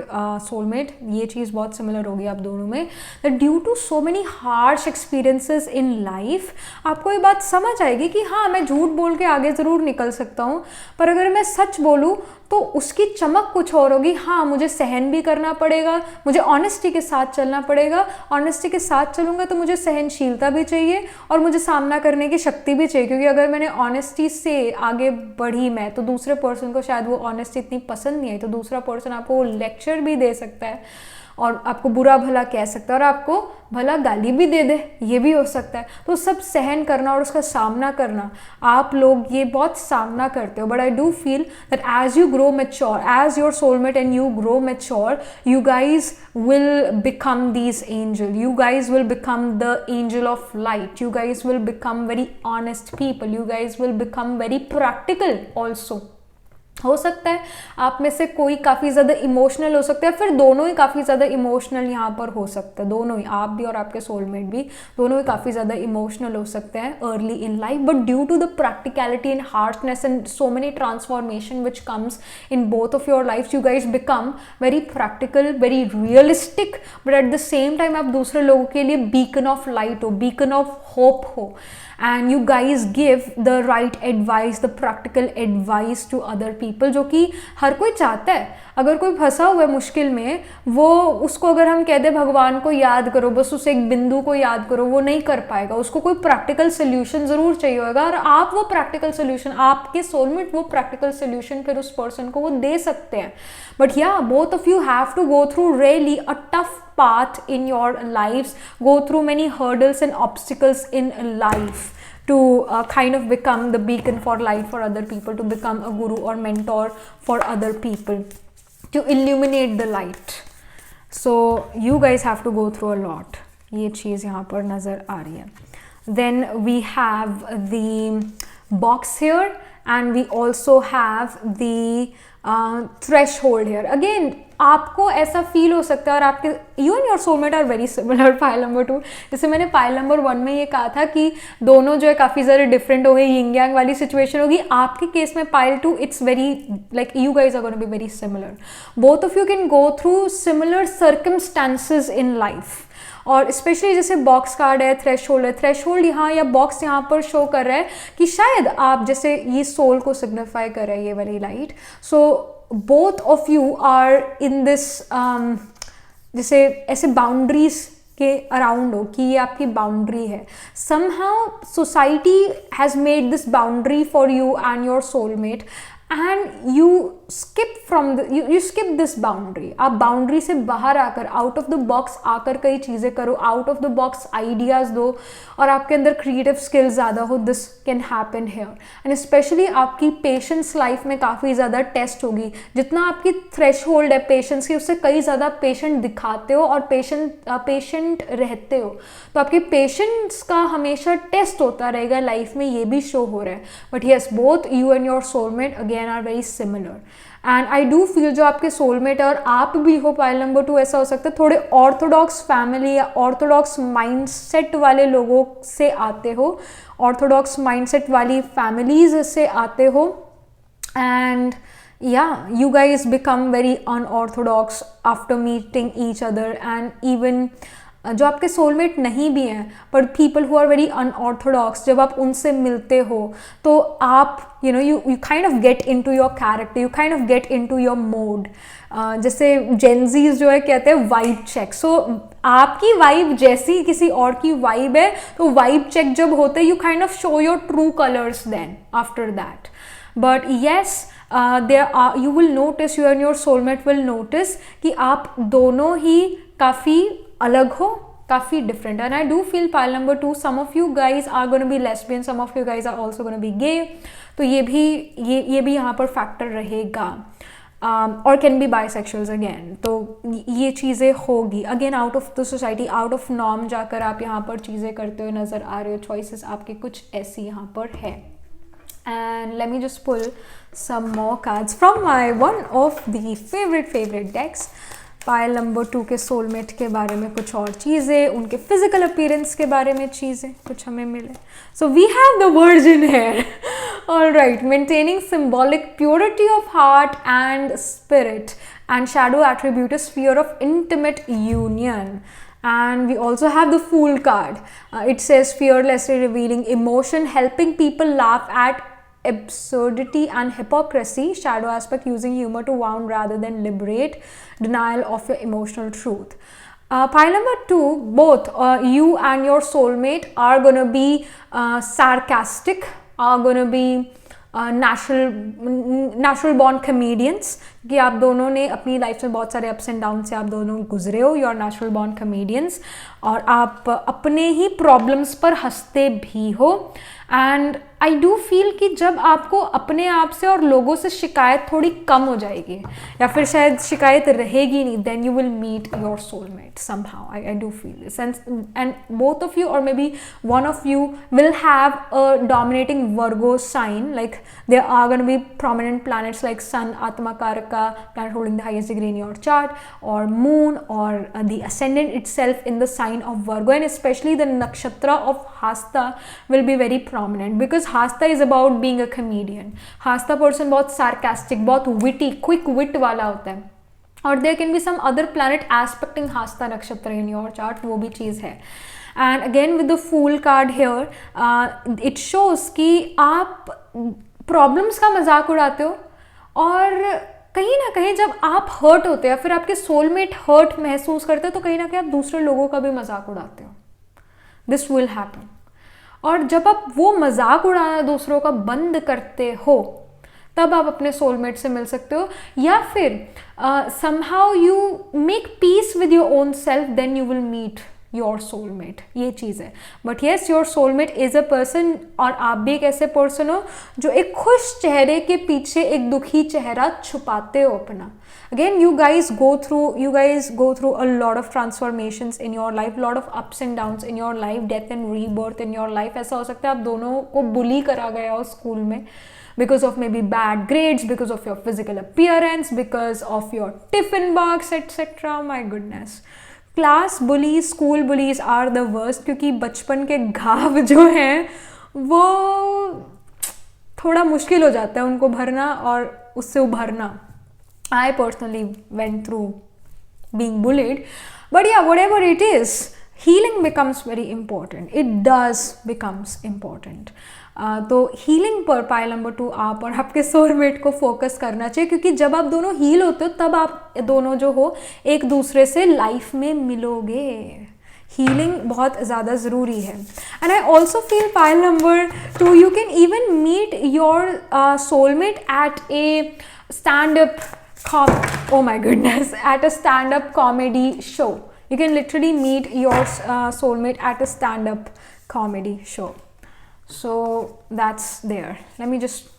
soulmate. ये चीज़ बहुत similar होगी आप दोनों में, that due to so many harsh experiences in life, आपको ये बात समझ आएगी कि हाँ मैं झूठ बोल के आगे ज़रूर निकल सकता हूँ, पर अगर मैं सच बोलूँ तो उसकी चमक कुछ और होगी. हाँ मुझे सहन भी करना पड़ेगा, मुझे ऑनेस्टी के साथ चलना पड़ेगा, ऑनेस्टी के साथ चलूँगा तो मुझे सहनशीलता भी चाहिए और मुझे सामना करने की शक्ति भी चाहिए, क्योंकि अगर मैंने ऑनेस्टी से आगे बढ़ी मैं, तो दूसरे पर्सन को शायद वो ऑनेस्टी इतनी पसंद नहीं आई, तो दूसरा पर्सन आपको लेक्चर भी दे सकता है और आपको बुरा भला कह सकता है और आपको भला गाली भी दे दे, ये भी हो सकता है. तो सब सहन करना और उसका सामना करना, आप लोग ये बहुत सामना करते हो. But I do feel that as you grow mature, as your soulmate and you grow mature, you guys will become these angel, you guys will become the angel of light, you guys will become very honest people, you guys will become very practical also. हो सकता है आप में से कोई काफ़ी ज़्यादा emotional हो सकता है, फिर दोनों ही काफ़ी ज़्यादा इमोशनल यहाँ पर हो सकता है, दोनों ही, आप भी और आपके सोलमेट भी, दोनों ही काफ़ी ज़्यादा इमोशनल हो सकते हैं early in life. But due to the practicality and harshness and so many transformation which comes in both of your life, you guys become very practical, very realistic, but at the same time आप दूसरे लोगों के लिए beacon of light हो, beacon of hope हो, and you guys give the right advice, the practical advice to other people, जो कि हर कोई चाहता है. अगर कोई फंसा हुआ है मुश्किल में, वो उसको अगर हम कह दे भगवान को याद करो, बस उस एक बिंदु को याद करो, वो नहीं कर पाएगा, उसको कोई प्रैक्टिकल सोल्यूशन ज़रूर चाहिए होगा, और आप वो प्रैक्टिकल सोल्यूशन, आपके सोलमेट वो प्रैक्टिकल सोल्यूशन फिर उस पर्सन को वो दे सकते हैं. But yeah both of you have to go through really a tough path in your lives, go through many hurdles and obstacles in life to kind of become the beacon for light for other people, to become a guru or mentor for other people, to illuminate the light. So you guys have to go through a lot. ये चीज़ यहाँ पर नज़र आ रही है. Then we have the box here, and we also have the threshold here. Again, आपको ऐसा feel हो सकता है और आपके you and your soulmate are very similar. Pile number 2, जैसे मैंने पाइल नंबर 1 में ये कहा था कि दोनों जो है काफ़ी ज़्यादा डिफरेंट हो गए, यिंग यांग वाली सिचुएशन होगी. आपके केस में pile 2, it's very like you guys are gonna be very similar. Both of you can go through similar circumstances in life. और स्पेशली जैसे बॉक्स कार्ड है, थ्रेशोल्ड है, थ्रेशोल्ड यहाँ या बॉक्स यहाँ पर शो कर रहा है कि शायद आप जैसे ये सोल को सिग्निफाई कर रहा है ये वाली light. So both of you are in this जैसे ऐसे बाउंड्रीज के अराउंड हो कि ये आपकी बाउंड्री है. Somehow society has made this boundary for you and your soulmate and you skip this boundary. आप बाउंड्री से बाहर आकर आउट ऑफ द बॉक्स आकर कई चीज़ें करो, out of the box ideas दो और आपके अंदर क्रिएटिव स्किल्स ज़्यादा हो. This can happen here. And specially आपकी पेशेंस लाइफ में काफ़ी ज़्यादा टेस्ट होगी. जितना आपकी थ्रेशहोल्ड है पेशेंस की, उससे कई ज़्यादा पेशेंट दिखाते हो और पेशेंट रहते हो, तो आपकी पेशेंस का हमेशा टेस्ट होता रहेगा लाइफ में. ये भी शो हो रहा है. But yes, both you and your soulmate again are very similar. And I do feel जो आपके सोलमेट है और आप भी हो पाइल नंबर 2, ऐसा हो सकता है थोड़े ऑर्थोडॉक्स फैमिली या ऑर्थोडॉक्स माइंडसेट वाले लोगों से आते हो, ऑर्थोडॉक्स माइंडसेट वाली फैमिलीज से आते हो. And you guys become very unorthodox after meeting each other. And even जो आपके सोलमेट नहीं भी हैं पर people who are very unorthodox, जब आप उनसे मिलते हो तो आप you kind of get into your character, you kind of get into your mode. जैसे जेनजीज जो है कहते हैं वाइब चेक. सो आपकी वाइब जैसी किसी और की वाइब है तो वाइब चेक जब होते you kind of show your true colours then after that. But yes, you will notice, you and your soulmate will notice कि आप दोनों ही काफ़ी अलग हो, काफ़ी different. And I do feel pile number 2, some of you guys are gonna be lesbian, some of you guys are also gonna be gay. तो ये भी यहाँ पर फैक्टर रहेगा. और कैन बी बाइसेक्सुअल्स अगेन. तो ये चीज़ें होगी again out of the society, out of norm जाकर आप यहाँ पर चीज़ें करते हुए नज़र आ रहे हो. चॉइसेस आपके कुछ ऐसी यहाँ पर है. And let me just pull some more cards from my one of the favorite decks. Pile number 2 के सोलमेट के बारे में कुछ और चीज़ें, उनके फिजिकल अपीयरेंस के बारे में चीज़ें कुछ हमें मिले. So we have the virgin here. Alright, maintaining symbolic purity of heart and spirit, and shadow attribute is fear of intimate union. And we also have the Fool card. It says fearlessly revealing emotion, helping people laugh at absurdity and hypocrisy. Shadow aspect, using humor to wound rather than liberate. Denial of your emotional truth. Pile number 2, both you and your soulmate are going to be sarcastic, are going to be natural born comedians. कि आप दोनों ने अपनी life में बहुत सारे ups and down से आप दोनों गुजरे हो. You are natural born comedians और आप अपने ही प्रॉब्लम्स पर हंसते भी हो. एंड आई डू फील कि जब आपको अपने आप से और लोगों से शिकायत थोड़ी कम हो जाएगी या फिर शायद शिकायत रहेगी नहीं, then you will meet your soulmate somehow. I do feel this. And both of you और may be one of you will have a dominating Virgo sign. Like there are gonna be prominent planets like sun, Atma Karaka, planet holding the highest degree in your chart, or moon, or the ascendant itself in the sign of Virgo. And especially the nakshatra of Hasta will be very prominent because Hasta is about being a comedian. Hasta person बहुत sarcastic, बहुत witty, quick wit वाला होता है. और there can be some other planet aspecting Hasta nakshatra in your chart, वो भी चीज़ है. And again with the Fool card here, it shows कि आप प्रॉब्लम्स का मजाक उड़ाते हो और कहीं ना कहीं जब आप हर्ट होते हो या फिर आपके सोलमेट हर्ट महसूस करते हो तो कहीं ना कहीं आप दूसरे लोगों का भी मजाक उड़ाते हो. This will happen. और जब आप वो मजाक उड़ाना दूसरों का बंद करते हो तब आप अपने सोलमेट से मिल सकते हो. या फिर somehow you make peace with your own self, then you will meet your soulmate, ये चीज़ है. But yes, your soulmate is a person, और आप भी एक ऐसे पर्सन हो जो एक खुश चेहरे के पीछे एक दुखी चेहरा छुपाते हो अपना. Again, you guys go through a lot of transformations in your life, lot of ups and downs in your life, death and rebirth in your life. ऐसा हो सकता है आप दोनों को बुली करा गया हो स्कूल में because of maybe bad grades, because of your physical appearance, because of your tiffin box, etc. My goodness. Class bullies, school bullies are the worst, क्योंकि बचपन के घाव जो हैं वो थोड़ा मुश्किल हो जाता है उनको भरना और उससे उभरना. I personally went through being bullied, but yeah, whatever it is, healing becomes very important. It does becomes important. तो हीलिंग पर पाइल नंबर 2 आप और आपके सोलमेट को फोकस करना चाहिए, क्योंकि जब आप दोनों हील होते हो तब आप दोनों जो हो एक दूसरे से लाइफ में मिलोगे. हीलिंग बहुत ज़्यादा ज़रूरी है. And I also feel pile number 2 you can even meet your soulmate at a stand-up oh my goodness, at a stand-up comedy show. You can literally meet your soulmate at a stand-up comedy show. So that's there. Let me just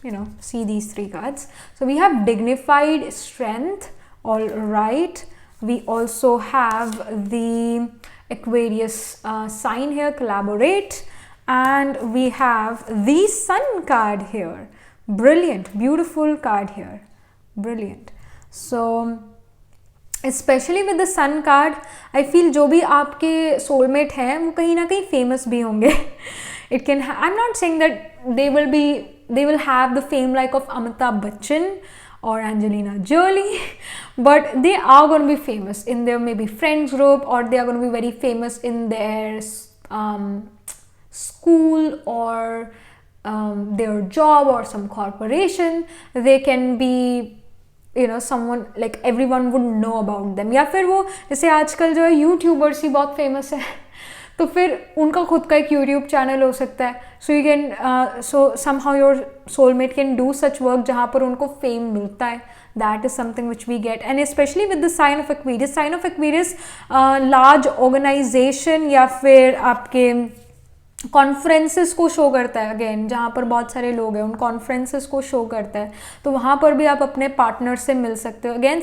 see these 3 cards. So we have dignified strength. All right, we also have the Aquarius sign here, collaborate, and we have the Sun card here. Brilliant, beautiful card here, brilliant. So specially with the sun card I feel जो भी आपके soulmate हैं वो कहीं ना कहीं famous भी होंगे. It can, I am not saying that they will have the fame like of Amitabh Bachchan or Angelina Jolie, but they are going to be famous in their maybe friends group, or they are going to be very famous in their school or their job or some corporation. They can be someone like everyone would know about them. या फिर वो जैसे आजकल जो है YouTubers ही बहुत famous है तो फिर उनका खुद का एक यूट्यूब चैनल हो सकता है. So you can somehow your soulmate can do such work जहाँ पर उनको फेम मिलता है. That is something which we get, and especially with the sign of Aquarius. Sign of Aquarius large organization या फिर आपके कॉन्फ्रेंसेस को शो करता है. अगेन जहाँ पर बहुत सारे लोग हैं उन कॉन्फ्रेंसेस को शो करता है, तो वहाँ पर भी आप अपने पार्टनर से मिल सकते हो. Again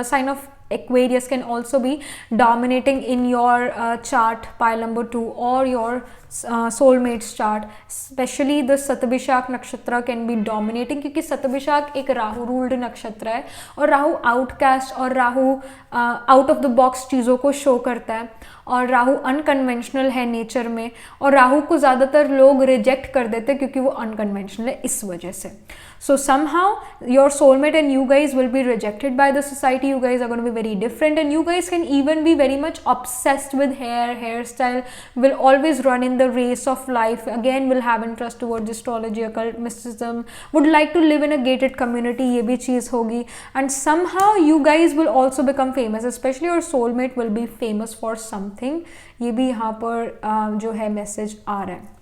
sign of Aquarius can also be dominating in your chart, pile number 2, or your soulmate's chart. Especially the Satabhishak nakshatra can be dominating, क्योंकि Satabhishak एक राहु रूल्ड नक्षत्र है और राहु आउटकास्ट और Rahu out of the box चीज़ों को show करता है, और राहु अनकन्वेंशनल है नेचर में, और राहु को ज़्यादातर लोग रिजेक्ट कर देते हैं क्योंकि वो अनकन्वेंशनल है इस वजह से. So somehow your soulmate and you guys will be rejected by the society. You guys are going to be very different, and you guys can even be very much obsessed with hairstyle, will always run in the race of life. Again, will have interest towards astrology, occult, mysticism, would like to live in a gated community. ये भी चीज़ होगी, and somehow you guys will also become famous. Especially your soulmate will be famous for something. ये भी यहाँ पर जो है message आ रहा है.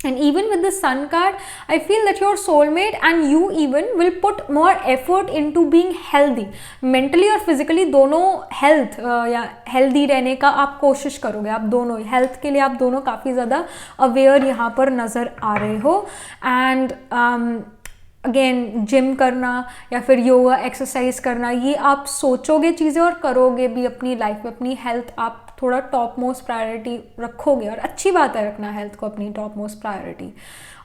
And even with the sun card, I feel that your soulmate and you even will put more effort into being healthy, mentally और physically दोनों health या healthy रहने का आप कोशिश करोगे. आप दोनों health के लिए आप दोनों काफ़ी ज़्यादा aware यहाँ पर नज़र आ रहे हो. And अगेन जिम करना या फिर योगा एक्सरसाइज करना, ये आप सोचोगे चीज़ें और करोगे भी अपनी लाइफ में. अपनी हेल्थ आप थोड़ा टॉप मोस्ट प्रायोरिटी रखोगे, और अच्छी बात है रखना हेल्थ को अपनी टॉप मोस्ट प्रायोरिटी.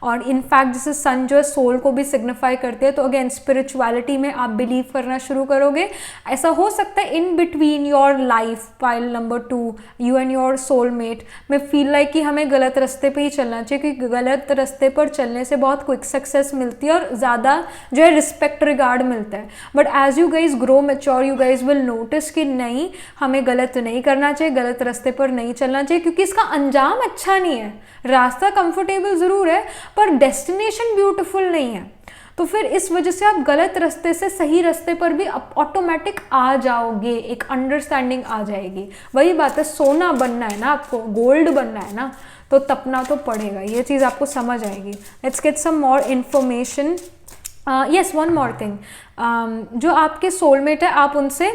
और इनफैक्ट जैसे सन जो है सोल को भी सिग्निफाई करते हैं, तो अगेन स्पिरिचुअलिटी में आप बिलीव करना शुरू करोगे. ऐसा हो सकता है in between your life pile number 2 you and your soulmate में फील लाइक कि हमें गलत रास्ते पे ही चलना चाहिए, क्योंकि गलत रास्ते पर चलने से बहुत क्विक सक्सेस मिलती है और ज़्यादा जो है रिस्पेक्ट रिगार्ड मिलता है. But as you guys grow mature you guys will notice कि नहीं, हमें गलत नहीं करना चाहिए, गलत रास्ते पर नहीं चलना चाहिए, क्योंकि इसका अंजाम अच्छा नहीं है. रास्ता कंफर्टेबल ज़रूर है पर डेस्टिनेशन ब्यूटीफुल नहीं है. तो फिर इस वजह से आप गलत रास्ते से सही रास्ते पर भी ऑटोमेटिक आ जाओगे, एक अंडरस्टैंडिंग आ जाएगी. वही बात है, सोना बनना है ना आपको, गोल्ड बनना है ना, तो तपना तो पड़ेगा. ये चीज़ आपको समझ आएगी. Let's get some more information. Yes, one more thing, जो आपके सोलमेट है आप उनसे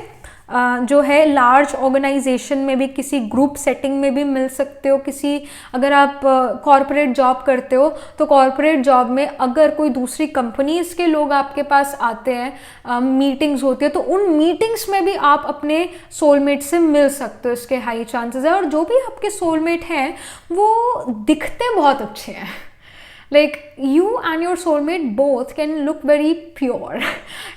जो है लार्ज ऑर्गेनाइजेशन में भी, किसी ग्रुप सेटिंग में भी मिल सकते हो। किसी अगर आप कॉरपोरेट जॉब करते हो तो कॉरपोरेट जॉब में अगर कोई दूसरी कंपनीज के लोग आपके पास आते हैं, मीटिंग्स होती है, तो उन मीटिंग्स में भी आप अपने सोलमेट से मिल सकते हो, इसके हाई चांसेस है। और जो भी आपके सोलमेट हैं वो दिखते बहुत अच्छे हैं। Like you and your soulmate both can look very pure,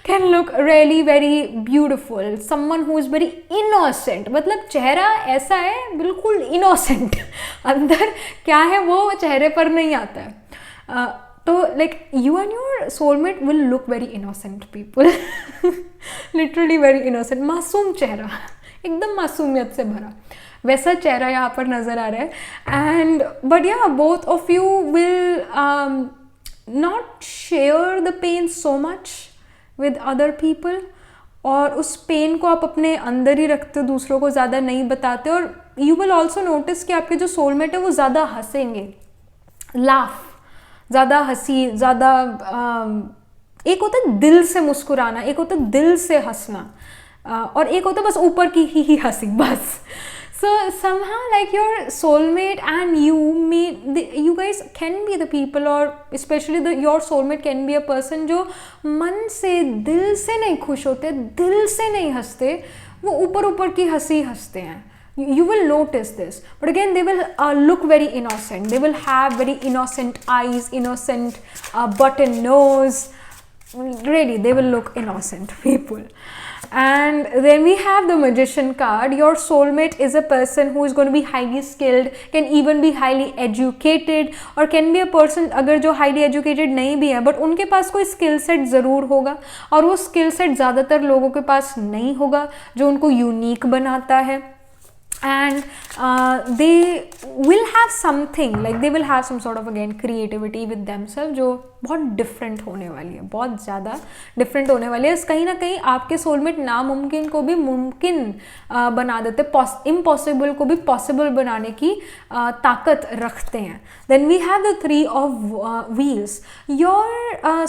can look really very beautiful, someone who is very innocent, मतलब चेहरा ऐसा है बिल्कुल innocent, अंदर क्या है वो चेहरे पर नहीं आता है। तो like you and your soulmate will look very innocent people, literally very innocent, मासूम चेहरा, एकदम मासूमियत से भरा वैसा चेहरा यहाँ पर नज़र आ रहा है। And but yeah both of you will not share the pain so much with other people, और उस पेन को आप अपने अंदर ही रखते हो, दूसरों को ज़्यादा नहीं बताते। और यू विल ऑल्सो नोटिस कि आपके जो सोलमेट है वो ज़्यादा हंसेंगे, लाफ, ज़्यादा हंसी, ज़्यादा एक होता है दिल से मुस्कुराना, एक होता है दिल से हंसना, और एक होता है बस ऊपर की ही हंसी बस। So somehow like your soulmate and you guys can be the people, or especially your soulmate can be a person जो मन से दिल से नहीं खुश होते, दिल से नहीं हंसते, वो ऊपर ऊपर की हंसी हंसते हैं। You will notice this, but again they will look very innocent, they will have very innocent eyes, innocent button nose, really they will look innocent people. And then we have the Magician card. Your soulmate is a person who is going to be highly skilled, can even be highly educated, or can be a person अगर जो highly educated नहीं भी है but उनके पास कोई skill set ज़रूर होगा, और वो skill set ज़्यादातर लोगों के पास नहीं होगा जो उनको यूनिक बनाता है। And they will have something, like they will have some sort of again creativity with themselves जो बहुत डिफरेंट होने वाली है, बहुत ज़्यादा डिफरेंट होने वाली है। कहीं ना कहीं आपके सोलमेट नामुमकिन को भी मुमकिन बना देते, इम्पॉसिबल को भी पॉसिबल बनाने की ताकत रखते हैं। Then we have the 3 of wheels. Your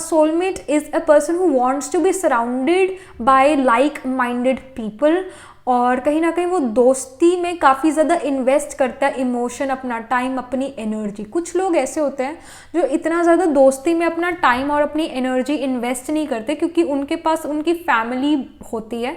soulmate is a person who wants to be surrounded by like-minded people, और कहीं ना कहीं वो दोस्ती में काफ़ी ज़्यादा इन्वेस्ट करता है, इमोशन, अपना टाइम, अपनी एनर्जी। कुछ लोग ऐसे होते हैं जो इतना ज़्यादा दोस्ती में अपना टाइम और अपनी एनर्जी इन्वेस्ट नहीं करते, क्योंकि उनके पास उनकी फैमिली होती है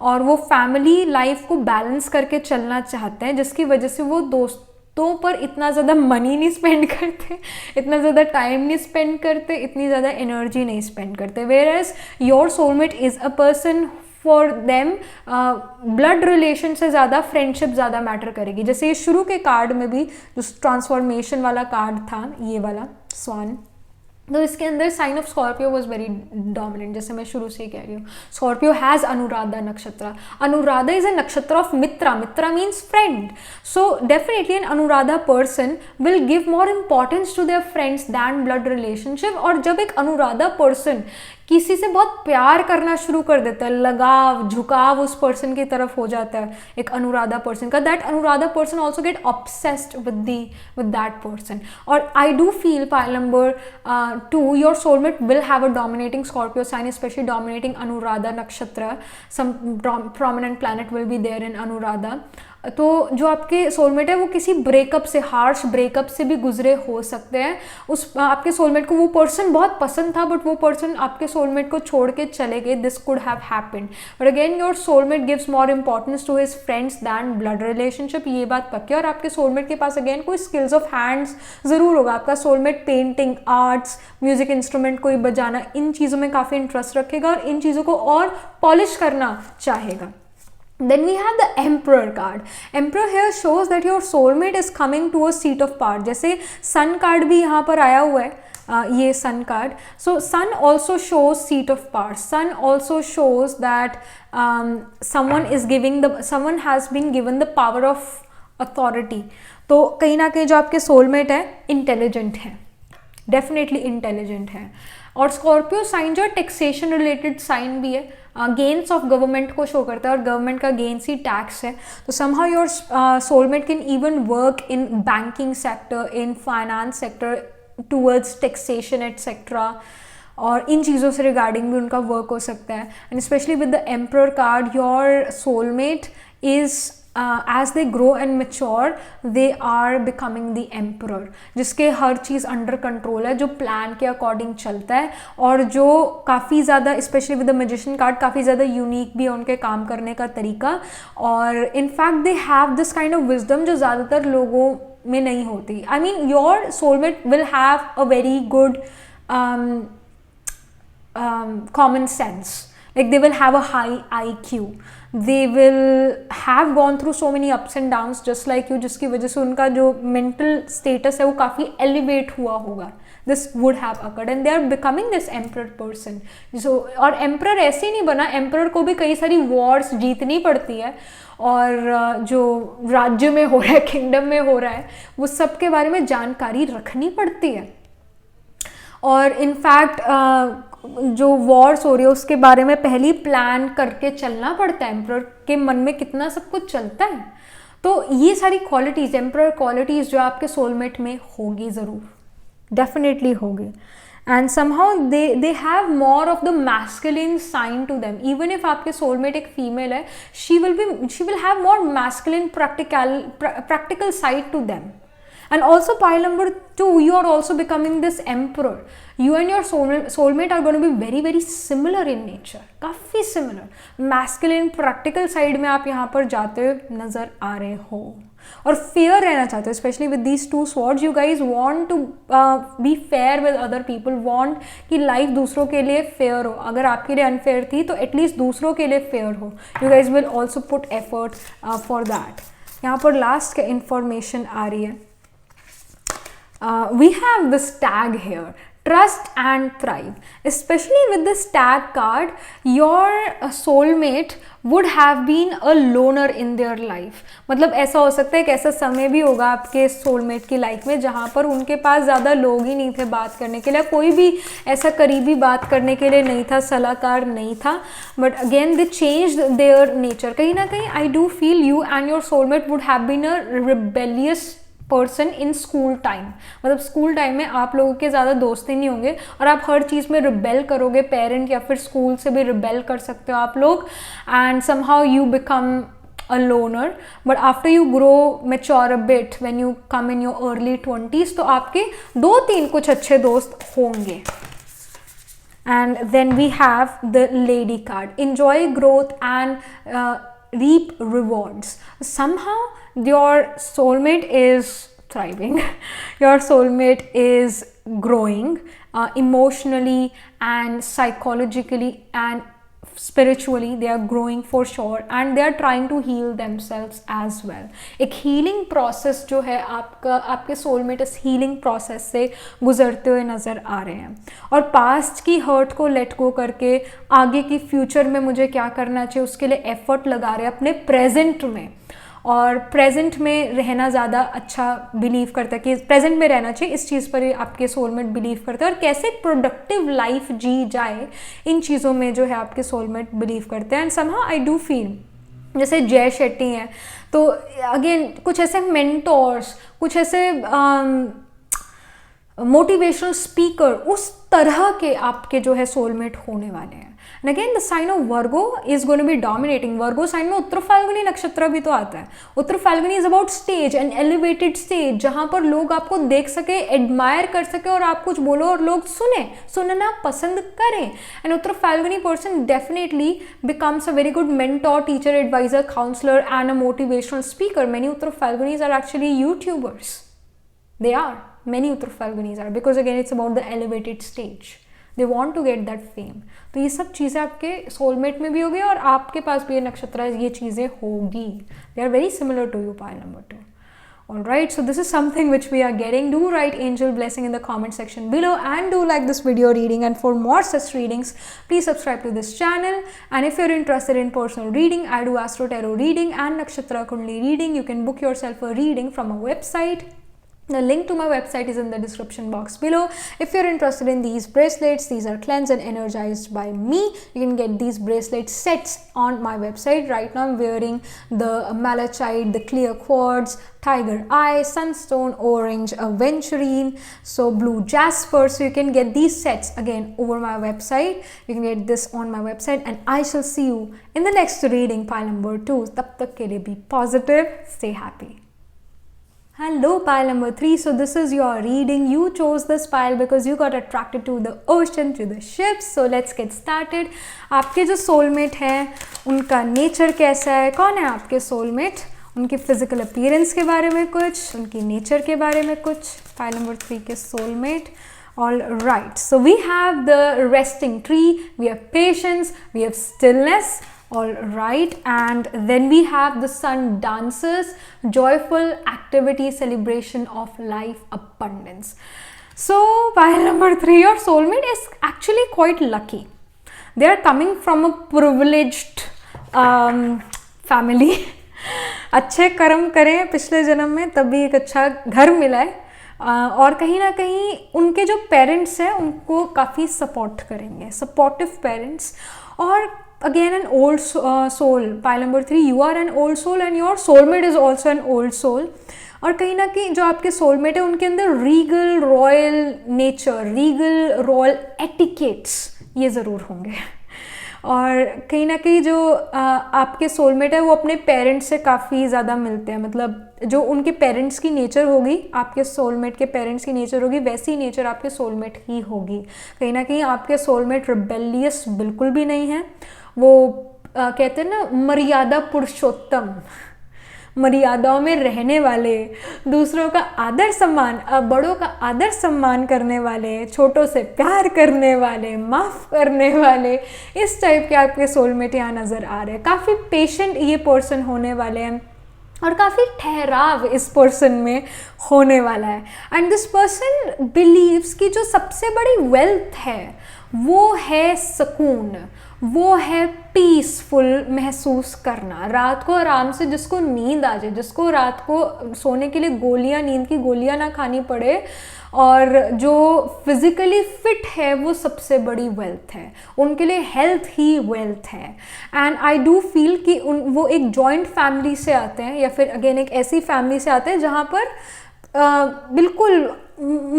और वो फैमिली लाइफ को बैलेंस करके चलना चाहते हैं, जिसकी वजह से वो दोस्तों पर इतना ज़्यादा मनी नहीं स्पेंड करते, इतना ज़्यादा टाइम नहीं स्पेंड करते, इतनी ज़्यादा एनर्जी नहीं स्पेंड करते। Where as your soulmate is a person, for them blood relation से ज़्यादा फ्रेंडशिप ज़्यादा मैटर करेगी। जैसे ये शुरू के कार्ड में भी जो ट्रांसफॉर्मेशन वाला कार्ड था, ये वाला स्वान, तो इसके अंदर sign of Scorpio was very dominant, जैसे मैं शुरू से ही कह रही हूँ। स्कॉर्पियो हैज़ अनुराधा नक्षत्र, अनुराधा इज अ नक्षत्र of Mitra, Mitra means friend. So definitely an Anuradha person will give more importance to their friends than blood relationship. और जब एक अनुराधा पर्सन किसी से बहुत प्यार करना शुरू कर देता है, लगाव, झुकाव उस पर्सन की तरफ हो जाता है एक अनुराधा पर्सन का, that Anuradha person also get obsessed with that person. और I do feel pile number 2, your soulmate will have a dominating Scorpio sign, specially dominating Anuradha nakshatra, some prominent planet will be there in Anuradha. तो जो आपके soulmate है वो किसी breakup से, harsh breakup से भी गुजरे हो सकते हैं। उस आपके सोलमेट को वो पर्सन बहुत पसंद था, बट वो पर्सन आपके सोलमेट को छोड़ के चले गए, this could have happened. But again your soulmate gives more importance to his friends than blood relationship, ये बात पक्की है। और आपके सोलमेट के पास अगेन कोई स्किल्स ऑफ हैंड्स ज़रूर होगा। आपका soulmate painting, arts, music instrument कोई बजाना, इन चीज़ों में काफ़ी इंटरेस्ट रखेगा और इन चीज़ों को और पॉलिश करना चाहेगा। Then we have the Emperor card. Emperor here shows that your soulmate is coming to a seat of power. जैसे Sun card भी यहाँ पर आया हुआ है, ये Sun card. So Sun also shows seat of power. Sun also shows that someone has been given the power of authority. तो कहीं ना कहीं जो आपके soulmate है इंटेलिजेंट है, डेफिनेटली इंटेलिजेंट है। और स्कॉर्पियो साइन जो है टैक्सेशन रिलेटेड साइन भी है, गेन्स ऑफ गवर्नमेंट को शो करता है और गवर्नमेंट का गेन्स ही टैक्स है। तो somehow your soulmate can even work in banking sector, in finance sector, towards taxation etcetera. और इन चीज़ों से रिगार्डिंग भी उनका वर्क हो सकता है. And specially with the emperor card, your soulmate is as they grow and mature, they are becoming the emperor, जिसके हर चीज़ under control है, जो प्लान के अकॉर्डिंग चलता है और जो काफ़ी ज़्यादा, specially with the magician card, काफ़ी ज़्यादा यूनिक भी है उनके काम करने का तरीका. और in fact they have this kind of wisdom जो ज़्यादातर लोगों में नहीं होती. I mean your soulmate will have a very good common sense, like they will have a high IQ, they will have gone through so many ups and downs just like you, जिसकी वजह से उनका जो mental status है वो काफ़ी elevate हुआ होगा. This would have occurred and they are becoming this emperor person. So और emperor ऐसे ही नहीं बना, emperor को भी कई सारी wars जीतनी पड़ती है और जो राज्य में हो रहा है, kingdom में हो रहा है, वो सब के बारे में जानकारी रखनी पड़ती है. और इनफैक्ट जो वॉर्स हो रही है उसके बारे में पहले ही प्लान करके चलना पड़ता है. एम्परर के मन में कितना सब कुछ चलता है. तो ये सारी क्वालिटीज़, एम्परर क्वालिटीज़ जो आपके सोलमेट में होगी, ज़रूर डेफिनेटली होगी. And somehow they have more of the masculine sign to them. Even if आपके सोलमेट एक फीमेल है, she will have more masculine practical side to them. And also pile number 2, you are also becoming this emperor. You and your soulmate are going to be very very similar in nature, काफ़ी similar. Masculine practical side में आप यहाँ पर जाते हुए नज़र आ रहे हो और fair रहना चाहते हो. Especially with these two swords, you guys want to be fair with other people. Want कि life दूसरों के लिए fair हो. अगर आपके लिए unfair थी तो at least दूसरों के लिए fair हो. You guys will also put effort for that. यहाँ पर last का information आ रही है. We have this tag here, trust and thrive. Especially with this tag card, your soulmate would have been a loner in their life. मतलब ऐसा हो सकता है कि ऐसा समय भी होगा आपके सोलमेट की लाइफ में जहाँ पर उनके पास ज़्यादा लोग ही नहीं थे बात करने के लिए, कोई भी ऐसा करीबी बात करने के लिए नहीं था, सलाहकार नहीं था. But again they changed their nature. कहीं ना कहीं I do feel you and your soulmate would have been a rebellious person in school time. मतलब स्कूल टाइम में आप लोगों के ज़्यादा दोस्त ही नहीं होंगे और आप हर चीज़ में रिबेल करोगे. पेरेंट या फिर स्कूल से भी रिबेल कर सकते हो आप लोग. And somehow you become a loner, but after you grow mature a bit, when you come in your early 20s, तो आपके 2-3 कुछ अच्छे दोस्त होंगे. And then we have the lady card. Enjoy growth and reap rewards. Somehow your soulmate is thriving. Your soulmate is growing emotionally and psychologically and spiritually. They are growing for sure and they are trying to heal themselves as well. एक healing process जो है आपके soulmate इस healing process से गुजरते हुए नज़र आ रहे हैं और past की hurt को let go करके आगे की future में मुझे क्या करना चाहिए उसके लिए effort लगा रहे हैं अपने present में. और प्रेजेंट में रहना ज़्यादा अच्छा बिलीव करता है कि प्रेजेंट में रहना चाहिए. इस चीज़ पर आपके सोलमेट बिलीव करते हैं और कैसे प्रोडक्टिव लाइफ जी जाए इन चीज़ों में जो है आपके सोलमेट बिलीव करते हैं. And somehow I do feel जैसे जय शेट्टी हैं तो अगेन कुछ ऐसे मेंटोर्स, कुछ ऐसे मोटिवेशनल स्पीकर उस तरह के आपके जो है सोलमेट होने वाले हैं. And again the sign of Virgo is going to be dominating. Virgo sign में उत्तर फाल्गुनी नक्षत्र भी तो आता है. उत्तर Falguni is about stage, an elevated stage, जहाँ पर लोग आपको देख सके, admire कर सके और आप कुछ बोलो और लोग सुनना पसंद करें. And Uttar Falguni person definitely becomes a very good mentor, teacher, advisor, counselor and a motivational speaker. Many Uttar फाल्गुनीज are actually YouTubers. They are. Many Uttar फाल्गुनीज are because again it's about the elevated stage. They want to get that fame. तो ये सब चीज़ें आपके soulmate में भी होगी और आपके पास भी ये नक्षत्र ये चीज़ें होगी. They are very similar to you, pile number 2. Alright, so this is something which we are getting. Do write angel blessing in the comment section below and do like this video reading, and for more such readings please subscribe to this channel. And if you're interested in personal reading, I do Astro Tarot reading and Nakshatra Kundli reading. You can book yourself a reading from a website. The link to my website is in the description box below. If you're interested in these bracelets, these are cleansed and energized by me. You can get these bracelet sets on my website. Right now I'm wearing the malachite, the clear quartz, tiger eye, sunstone, orange, aventurine, so blue jasper. So you can get these sets again over my website. You can get this on my website, and I shall see you in the next reading, pile number 2. Tab tak ke liye be positive, stay happy. Hello pile number 3. So this is your reading. You chose this pile because you got attracted to the ocean, to the ships. So let's get started. आपके जो soulmate हैं उनका nature कैसा है, कौन है आपके soulmate, उनकी physical appearance के बारे में कुछ, उनकी nature के बारे में कुछ. Pile number 3 के soulmate. All right. So we have the resting tree, we have patience, we have stillness. All right, and then we have the sun dances, joyful activity, celebration of life, abundance. So pile number 3, your soulmate is actually quite lucky. They are coming from a privileged family. अच्छे कर्म करें पिछले जन्म में तभी एक अच्छा घर मिला है, और कहीं ना कहीं उनके जो पेरेंट्स हैं उनको काफ़ी सपोर्ट करेंगे, सपोर्टिव पेरेंट्स. और again an old soul, pile number 3, you are an old soul and your soulmate is also an old soul. और कहीं ना कहीं जो आपके soulmate है उनके अंदर regal royal nature, regal royal etiquettes ये ज़रूर होंगे. और कहीं ना कहीं जो आपके सोलमेट है वो अपने पेरेंट्स से काफ़ी ज़्यादा मिलते हैं. मतलब जो उनके पेरेंट्स की नेचर होगी, आपके सोलमेट के पेरेंट्स की नेचर होगी, वैसी नेचर आपके सोलमेट की होगी. कहीं ना कहीं आपके सोलमेट रिबेलियस बिल्कुल भी नहीं है. वो कहते हैं ना मर्यादा पुरुषोत्तम, मर्यादाओं में रहने वाले, दूसरों का आदर सम्मान, बड़ों का आदर सम्मान करने वाले, छोटों से प्यार करने वाले, माफ़ करने वाले, इस टाइप के आपके सोलमेट यहाँ नज़र आ रहे हैं. काफ़ी पेशेंट ये पर्सन होने वाले हैं और काफ़ी ठहराव इस पर्सन में होने वाला है. एंड दिस पर्सन बिलीव्स कि जो सबसे बड़ी वेल्थ है वो है सुकून, वो है पीसफुल महसूस करना. रात को आराम से जिसको नींद आ जाए, जिसको रात को सोने के लिए गोलियां, नींद की गोलियां ना खानी पड़े, और जो फिज़िकली फिट है वो सबसे बड़ी वेल्थ है. उनके लिए हेल्थ ही वेल्थ है. एंड आई डू फील कि वो एक जॉइंट फैमिली से आते हैं, या फिर अगेन एक ऐसी फैमिली से आते हैं जहाँ पर बिल्कुल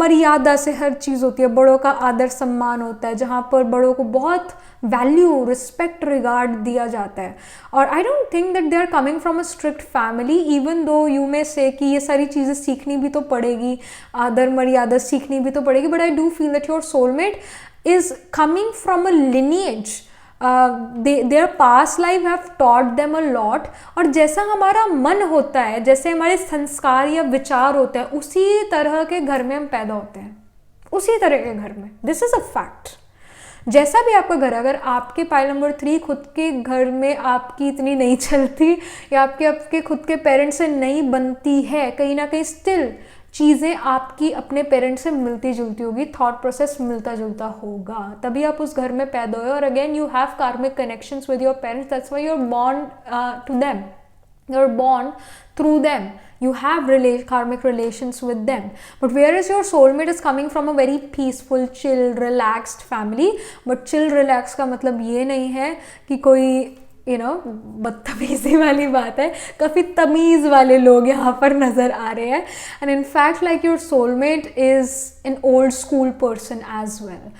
मर्यादा से हर चीज़ होती है, बड़ों का आदर सम्मान होता है, जहाँ पर बड़ों को बहुत वैल्यू, रिस्पेक्ट, रिगार्ड दिया जाता है. और I don't think that they are coming from a strict family, even though you may say कि ये सारी चीज़ें सीखनी भी तो पड़ेगी, आदर मर्यादा सीखनी भी तो पड़ेगी. But I do feel that your soulmate is coming from a lineage. their past life have taught them a lot. और जैसा हमारा मन होता है, जैसे हमारे संस्कार या विचार होते हैं, उसी तरह के घर में हम पैदा होते हैं, उसी तरह के घर में. This is a fact. जैसा भी आपका घर, अगर आपके पाइल नंबर 3 खुद के घर में आपकी इतनी नहीं चलती, या आपके खुद के पेरेंट्स से नहीं बनती है, कहीं ना कहीं स्टिल चीज़ें आपकी अपने पेरेंट्स से मिलती जुलती होगी, थॉट प्रोसेस मिलता जुलता होगा, तभी आप उस घर में पैदा हुए. और again you have karmic connections with your parents, that's why you are born to them, you are born through them, you have karmic relations with them. But whereas your soulmate is coming from a very peaceful, chill, relaxed family. But chill, relaxed का मतलब ये नहीं है कि कोई बदतमीजी वाली बात है. काफ़ी तमीज़ वाले लोग यहाँ पर नज़र आ रहे हैं. And in fact like your soulmate is an old school person as well.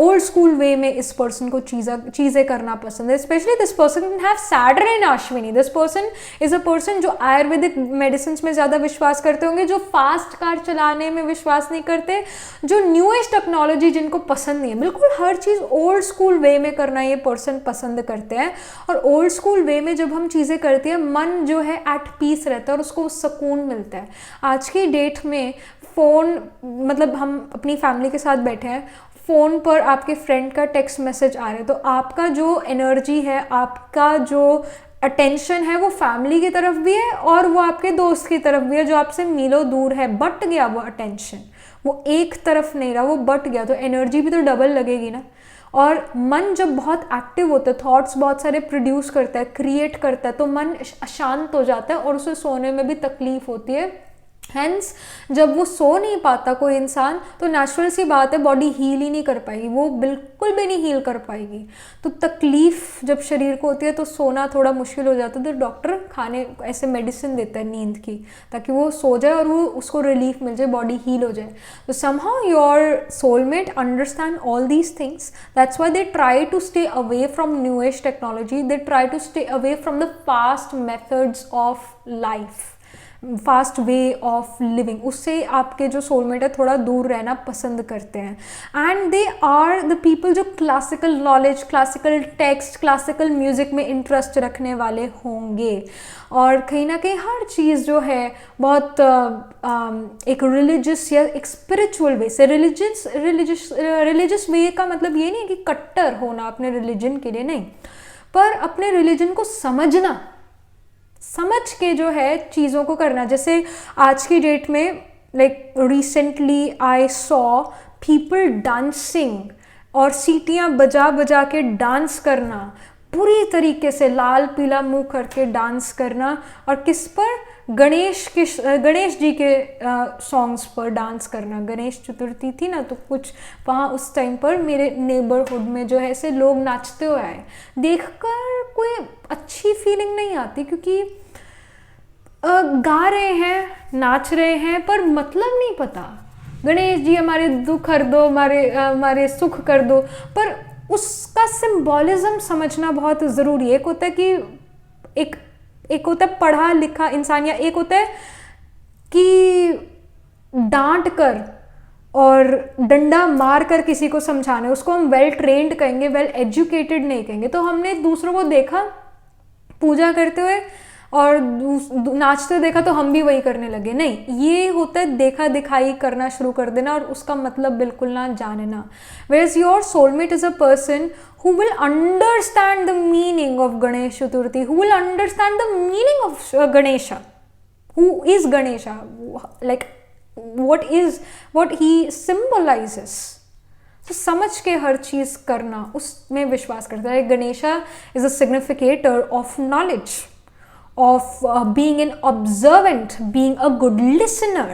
Old school way में इस पर्सन को चीज़ें करना पसंद है. Specially this person can have Saturn in Ashwini. This person is a person जो आयुर्वेदिक मेडिसिन में ज़्यादा विश्वास करते होंगे, जो फास्ट कार चलाने में विश्वास नहीं करते, जो न्यू एज टेक्नोलॉजी जिनको पसंद नहीं है. बिल्कुल हर चीज़ ओल्ड स्कूल वे में करना ये पर्सन पसंद करते हैं. और ओल्ड स्कूल वे में जब हम चीज़ें करते हैं, मन जो है एट पीस रहता है और उसको सुकून मिलता है. आज की डेट में फ़ोन, मतलब हम अपनी फैमिली के साथ बैठे हैं, फ़ोन पर आपके फ्रेंड का टेक्स्ट मैसेज आ रहा है, तो आपका जो एनर्जी है, आपका जो अटेंशन है, वो फैमिली की तरफ भी है और वो आपके दोस्त की तरफ भी है जो आपसे मीलों दूर है. बट गया वो अटेंशन, वो एक तरफ नहीं रहा, वो बट गया, तो एनर्जी भी तो डबल लगेगी ना. और मन जब बहुत एक्टिव होता है, थॉट्स बहुत सारे प्रोड्यूस करता है, क्रिएट करता है, तो मन अशांत हो जाता है और उसे सोने में भी तकलीफ होती है. हैंस जब वो सो नहीं पाता कोई इंसान, तो नेचुरल सी बात है बॉडी हील ही नहीं कर पाएगी, वो बिल्कुल भी नहीं हील कर पाएगी। तो तकलीफ़ जब शरीर को होती है तो सोना थोड़ा मुश्किल हो जाता है, तो डॉक्टर खाने ऐसे मेडिसिन देता है नींद की, ताकि वो सो जाए और वो उसको रिलीफ मिल जाए, बॉडी हील हो जाए। तो somehow your soulmate understand all these things, that's why they try to stay away from new age technology, they try to stay away from the fast methods of life, fast way of living. उससे आपके जो soulmate है थोड़ा दूर रहना पसंद करते हैं। And they are the people जो classical knowledge, classical text, classical music में इंटरेस्ट रखने वाले होंगे। और कहीं ना कहीं हर चीज़ जो है बहुत एक रिलीजियस या एक स्पिरिचुअल वे से, रिलीजियस वे का मतलब ये नहीं है कि कट्टर होना अपने रिलीजन के लिए, नहीं, पर अपने रिलीजन को समझ के जो है चीज़ों को करना। जैसे आज की डेट में like recently I saw people dancing, और सीटियाँ बजा बजा के डांस करना, पूरी तरीके से लाल पीला मुंह करके डांस करना, और किस पर, गणेश जी के सॉन्ग्स पर डांस करना। गणेश चतुर्थी थी ना, तो कुछ वहाँ उस टाइम पर मेरे नेबरहुड में जो है ऐसे लोग नाचते हुए आए, देखकर कोई अच्छी फीलिंग नहीं आती, क्योंकि गा रहे हैं, नाच रहे हैं, पर मतलब नहीं पता। गणेश जी हमारे दुख हर दो, हमारे सुख कर दो, पर उसका सिंबॉलिज्म समझना बहुत ज़रूरी है। एक होता है कि एक होता है पढ़ा लिखा इंसान, या एक होता है कि डांट कर और डंडा मार कर किसी को समझाना, उसको हम वेल ट्रेंड कहेंगे, वेल एजुकेटेड नहीं कहेंगे। तो हमने दूसरों को देखा पूजा करते हुए और नाचते देखा तो हम भी वही करने लगे, नहीं, ये होता है देखा दिखाई करना शुरू कर देना और उसका मतलब बिल्कुल ना जानना। Whereas your soulmate is a person who will understand the meaning of Ganesh Chaturthi, who will understand the meaning of Ganesha, who is Ganesha, like what he symbolizes. तो समझ के हर चीज़ करना, उसमें विश्वास करता है। Ganesha is a significator of knowledge, of being an observant, being a good listener.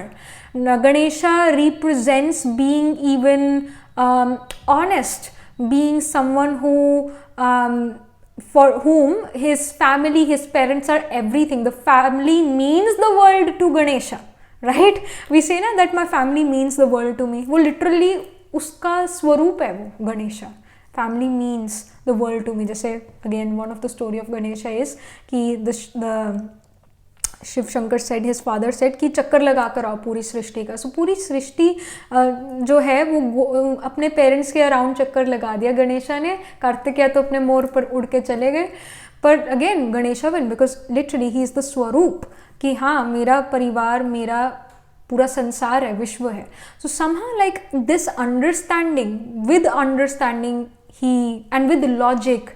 Ganesha represents being even honest, being someone who for whom his family, his parents are everything. The family means the world to Ganesha, right? We say na that my family means the world to me. वो literally उसका स्वरूप है वो Ganesha. Family means the world to me. जैसे again one of the story of Ganesha is कि the Shiv Shankar said, his father said कि चक्कर लगा कर आओ पूरी सृष्टि का। So पूरी सृष्टि जो है वो अपने पेरेंट्स के अराउंड चक्कर लगा दिया गणेशा ने। कार्तिकेय तो अपने मोर पर उड़ के चले गए, पर again Ganesha win because literally he is the स्वरूप कि हाँ मेरा परिवार, मेरा पूरा संसार है, विश्व है। सो somehow like this understanding, with understanding he and with logic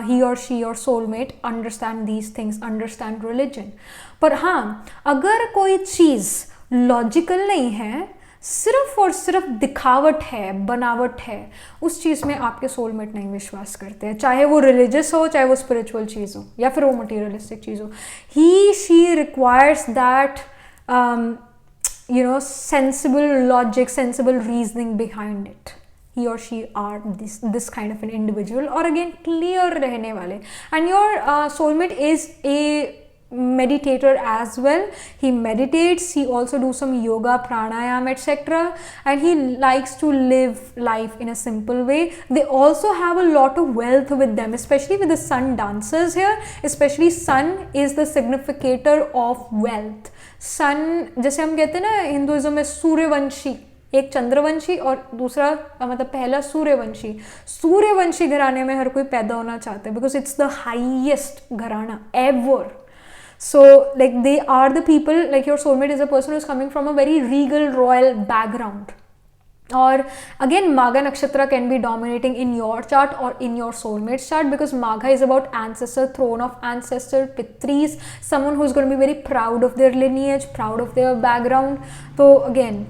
he or she or soulmate understand these things, understand religion. पर हाँ अगर कोई चीज़ लॉजिकल नहीं है, सिर्फ और सिर्फ दिखावट है, बनावट है, उस चीज़ में आपके सोलमेट नहीं विश्वास करते हैं, चाहे वो रिलीजियस हो, चाहे वो स्पिरिचुअल चीज़ हो, या फिर वो मटीरियलिस्टिक चीज़ हो। He she requires that sensible logic, sensible reasoning behind it. He or she are this kind of an individual, or again clear रहने वाले. And your soulmate is a meditator as well. He meditates, he also do some yoga, pranayam, etc. and he likes to live life in a simple way. They also have a lot of wealth with them, especially with the sun dancers here. Especially sun is the significator of wealth. सन जैसे हम कहते हैं ना Hinduism में सूर्यवंशी, एक चंद्रवंशी और दूसरा मतलब पहला सूर्यवंशी घराने में हर कोई पैदा होना चाहता है, बिकॉज इट्स द हाईएस्ट घराना ever. So like they are the people, like your soulmate is a person who is coming from a very regal royal background. Or again Magha Nakshatra can be dominating in your chart or in your soulmate's chart, because Magha is about ancestor, throne of ancestor, Pitris, someone who's going to be very proud of their lineage, proud of their background. So again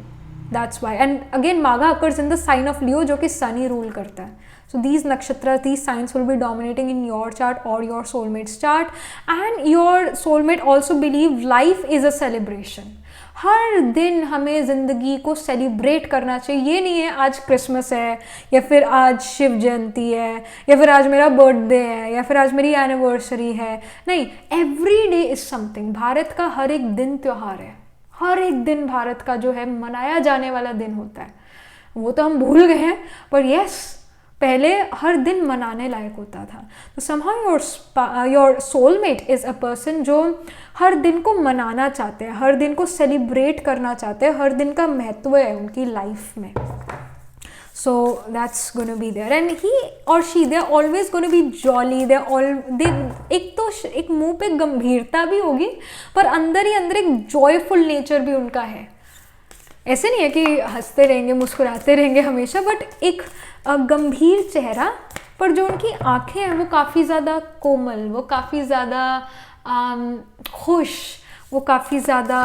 that's why. And again Magha occurs in the sign of Leo, जो कि sun ही rule करता है. So these nakshatras, these signs will be dominating in your chart or your soulmate's chart. And your soulmate also believe life is a celebration. हर दिन हमें ज़िंदगी को celebrate करना चाहिए। ये नहीं है आज क्रिसमस है, या फिर आज शिव जयंती है, या फिर आज मेरा बर्थडे है, या फिर आज मेरी एनिवर्सरी है। नहीं, every day is something. Bharat का हर एक दिन त्यौहार है, हर एक दिन भारत का जो है मनाया जाने वाला दिन होता है। वो तो हम भूल गए हैं, पर यस, पहले हर दिन मनाने लायक होता था। तो somehow your soulmate is a person जो हर दिन को मनाना चाहते हैं, हर दिन को सेलिब्रेट करना चाहते हैं, हर दिन का महत्व है उनकी लाइफ में। So that's going to be there, and he or she, they're always going to be jolly. एक मुंह पे गंभीरता भी होगी, पर अंदर ही अंदर एक जॉयफुल नेचर भी उनका है। ऐसे नहीं है कि हंसते रहेंगे, मुस्कुराते रहेंगे हमेशा, बट एक गंभीर चेहरा, पर जो उनकी आंखें हैं वो काफ़ी ज़्यादा कोमल, वो काफ़ी ज़्यादा खुश, वो काफ़ी ज़्यादा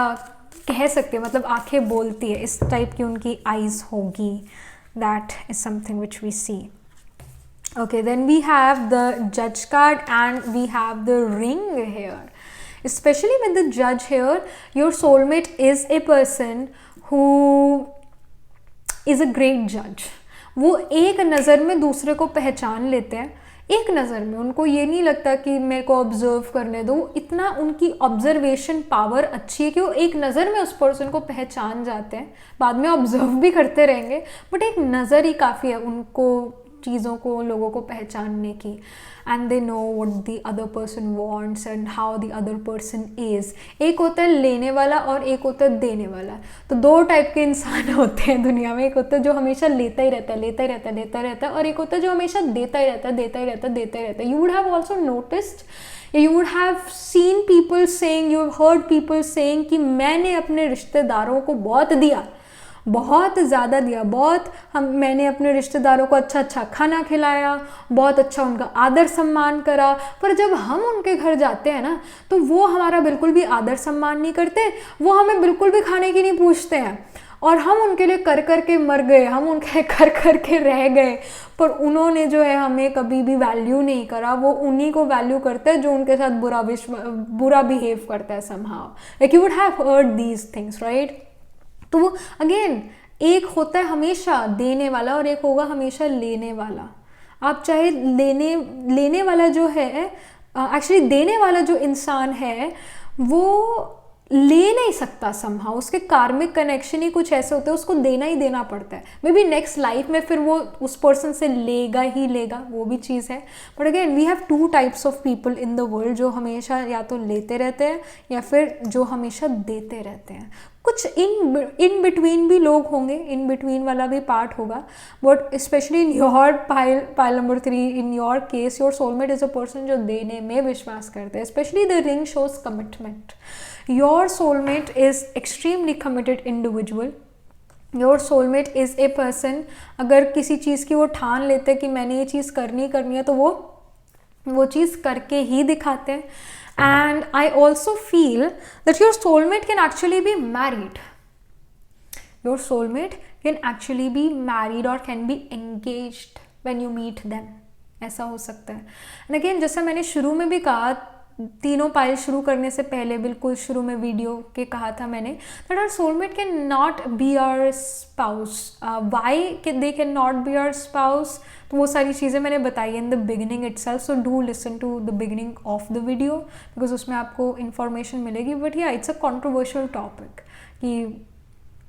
कह सकते हैं, मतलब आंखें बोलती है, इस टाइप की उनकी आईज़ होगी। That is something which we see. Okay, then we have the judge card and we have the ring here. Especially with the judge here, your soulmate is a person who is a great judge. वो एक नज़र में दूसरे को पहचान लेते हैं, एक नज़र में। उनको ये नहीं लगता कि मेरे को ऑब्जर्व करने दो, इतना उनकी ऑब्जर्वेशन पावर अच्छी है कि वो एक नज़र में उस पर्सन को पहचान जाते हैं। बाद में ऑब्जर्व भी करते रहेंगे, बट एक नज़र ही काफ़ी है उनको चीज़ों को, लोगों को पहचानने की। And they know what the other person wants and how the other person is. एक होता है लेने वाला और एक होता है देने वाला। तो दो टाइप के इंसान होते हैं दुनिया में। एक होता है जो हमेशा लेता ही रहता है, लेता ही रहता है, लेता रहता है, और एक होता है जो हमेशा देता ही रहता है, देता ही रहता है, देता ही रहता है। You would have also noticed, you would have seen people saying, you have heard people saying कि मैंने अपने रिश्तेदारों को बहुत दिया, बहुत ज़्यादा दिया, मैंने अपने रिश्तेदारों को अच्छा अच्छा खाना खिलाया, बहुत अच्छा उनका आदर सम्मान करा, पर जब हम उनके घर जाते हैं ना, तो वो हमारा बिल्कुल भी आदर सम्मान नहीं करते, वो हमें बिल्कुल भी खाने की नहीं पूछते हैं, और हम उनके लिए कर कर के मर गए, हम उनके कर कर के रह गए, पर उन्होंने जो है हमें कभी भी वैल्यू नहीं करा। वो उन्हीं को वैल्यू करते हैं जो उनके साथ बुरा बिहेव करता है somehow. Like you would have heard these things, right? तो वो अगेन, एक होता है हमेशा देने वाला और एक होगा हमेशा लेने वाला। आप चाहे लेने वाला जो है, एक्चुअली देने वाला जो इंसान है वो ले नहीं सकता समहाउ, उसके कार्मिक कनेक्शन ही कुछ ऐसे होते हैं, उसको देना ही देना पड़ता है। मे बी नेक्स्ट लाइफ में फिर वो उस पर्सन से लेगा ही लेगा, वो भी चीज़ है। But again we have two types of people in the world, जो हमेशा या तो लेते रहते हैं या फिर जो हमेशा देते रहते हैं। कुछ इन बिटवीन भी लोग होंगे, इन बिटवीन वाला भी पार्ट होगा, but specially in your pile number 3, in your case your soulmate is a person जो देने में विश्वास करते हैं। Specially the ring shows commitment. Your soulmate is extremely committed individual. Your soulmate is a person, अगर किसी चीज़ की वो ठान लेते हैं कि मैंने ये चीज़ करनी है, तो वो चीज़ करके ही दिखाते हैं। And I also feel that your soulmate can actually be married. Your soulmate can actually be married or can be engaged when you meet them. ऐसा हो सकता है। And again, जैसा मैंने शुरू में भी कहा, तीनों पाइल शुरू करने से पहले बिल्कुल शुरू में वीडियो के कहा था मैंने, that our soulmate can not be our spouse. Why they can not be our spouse? तो वो सारी चीज़ें मैंने बताई in the beginning itself, so do listen to the beginning of the video because उसमें आपको इन्फॉर्मेशन मिलेगी। But yeah it's a controversial topic कि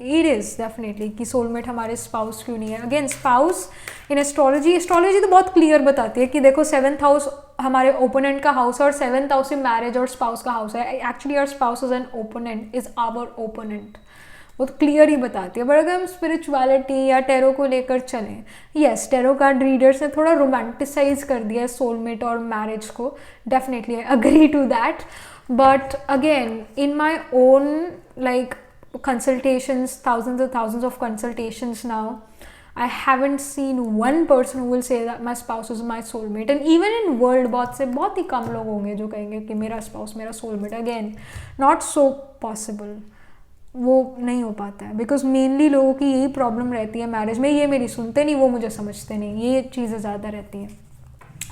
इट इज़ डेफिनेटली कि सोलमेट हमारे स्पाउस क्यों नहीं है। अगेन स्पाउस इन एस्ट्रोलॉजी तो बहुत क्लियर बताती है कि देखो 7th हाउस हमारे ओपोनेंट का हाउस है और 7th हाउस ही मैरिज और स्पाउस का हाउस है। Actually our spouse is an opponent, is our opponent, वो तो क्लियर ही बताती है। बट अगर हम स्पिरिचुअलिटी या टेरो को लेकर चलें, यस टेरो कार्ड रीडर्स ने थोड़ा रोमांटिसाइज कर दिया है सोलमेट और मैरिज को, definitely I agree to that. But again in my own like consultations, thousands of consultations now, I haven't seen one person who will say that my spouse is my soulmate. And even in world बहुत ही कम लोग होंगे जो कहेंगे कि मेरा spouse मेरा soulmate. Again, not so possible. वो नहीं हो पाता है बिकॉज मेनली लोगों की यही प्रॉब्लम रहती है मैरिज में, ये मेरी सुनते नहीं, वो मुझे समझते नहीं, ये चीज़ें ज़्यादा रहती हैं।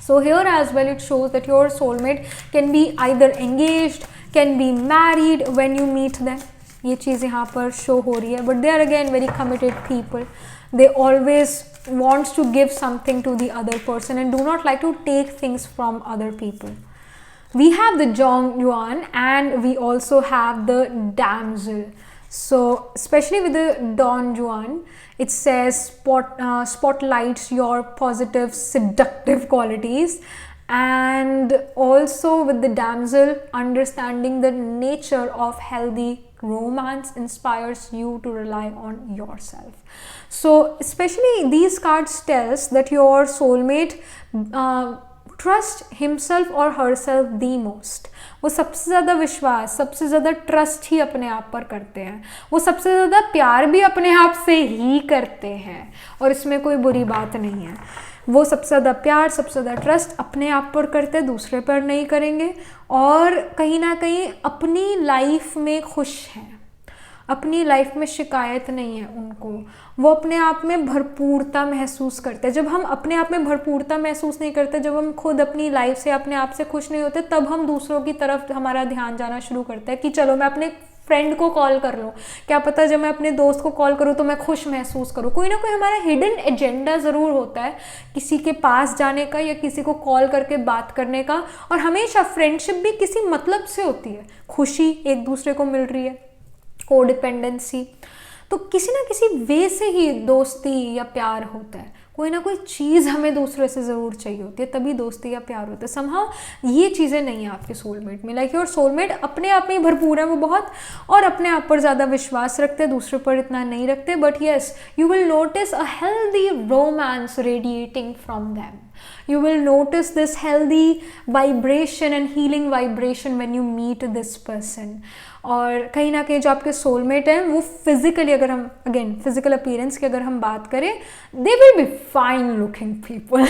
So here as well it shows that your soulmate can be either engaged, can be married when you meet them. ये चीज़ यहाँ पर शो हो रही है, but they are again very committed people. They always wants to give something to the other person and do not like to take things from other people. We have the Dong Yuan and we also have the damsel. So especially with the Don Juan, it says spotlights your positive seductive qualities, and also with the damsel, understanding the nature of healthy romance inspires you to rely on yourself. So especially these cards tells that your soulmate trust himself or herself the most. वो सबसे ज़्यादा विश्वास, सबसे ज़्यादा trust ही अपने आप पर करते हैं. वो सबसे ज़्यादा प्यार भी अपने आप से ही करते हैं, और इसमें कोई बुरी बात नहीं है. वो सबसे ज़्यादा प्यार, सबसे ज़्यादा ट्रस्ट अपने आप पर करते हैं, दूसरे पर नहीं करेंगे. और कहीं ना कहीं अपनी लाइफ में खुश हैं, अपनी लाइफ में शिकायत नहीं है उनको. वो अपने आप में भरपूरता महसूस करते हैं. जब हम अपने आप में भरपूरता महसूस नहीं करते, जब हम खुद अपनी लाइफ से अपने आप से खुश नहीं होते, तब हम दूसरों की तरफ हमारा ध्यान जाना शुरू करते हैं कि चलो मैं अपने फ्रेंड को कॉल कर लूँ, क्या पता जब मैं अपने दोस्त को कॉल करूँ तो मैं खुश महसूस करूँ. कोई ना कोई हमारा हिडन एजेंडा ज़रूर होता है किसी के पास जाने का या किसी को कॉल करके बात करने का. और हमेशा फ्रेंडशिप भी किसी मतलब से होती है. खुशी एक दूसरे को मिल रही है, कोडिपेंडेंसी, तो किसी ना किसी वे से ही दोस्ती या प्यार होता है. कोई ना कोई चीज़ हमें दूसरे से ज़रूर चाहिए होती है, तभी दोस्ती या प्यार होता है. समहाउ ये चीज़ें नहीं है आपके सोलमेट में. लाइक योर सोलमेट अपने आप में भरपूर है वो बहुत, और अपने आप पर ज़्यादा विश्वास रखते हैं, दूसरे पर इतना नहीं रखते. But yes, you will notice a healthy romance radiating from them. You will notice this healthy vibration and healing vibration when you meet this person. और कहीं ना कहीं जो आपके सोलमेट हैं वो फिजिकली, अगर हम अगेन फिजिकल अपीयरेंस की अगर हम बात करें, they will be fine looking people.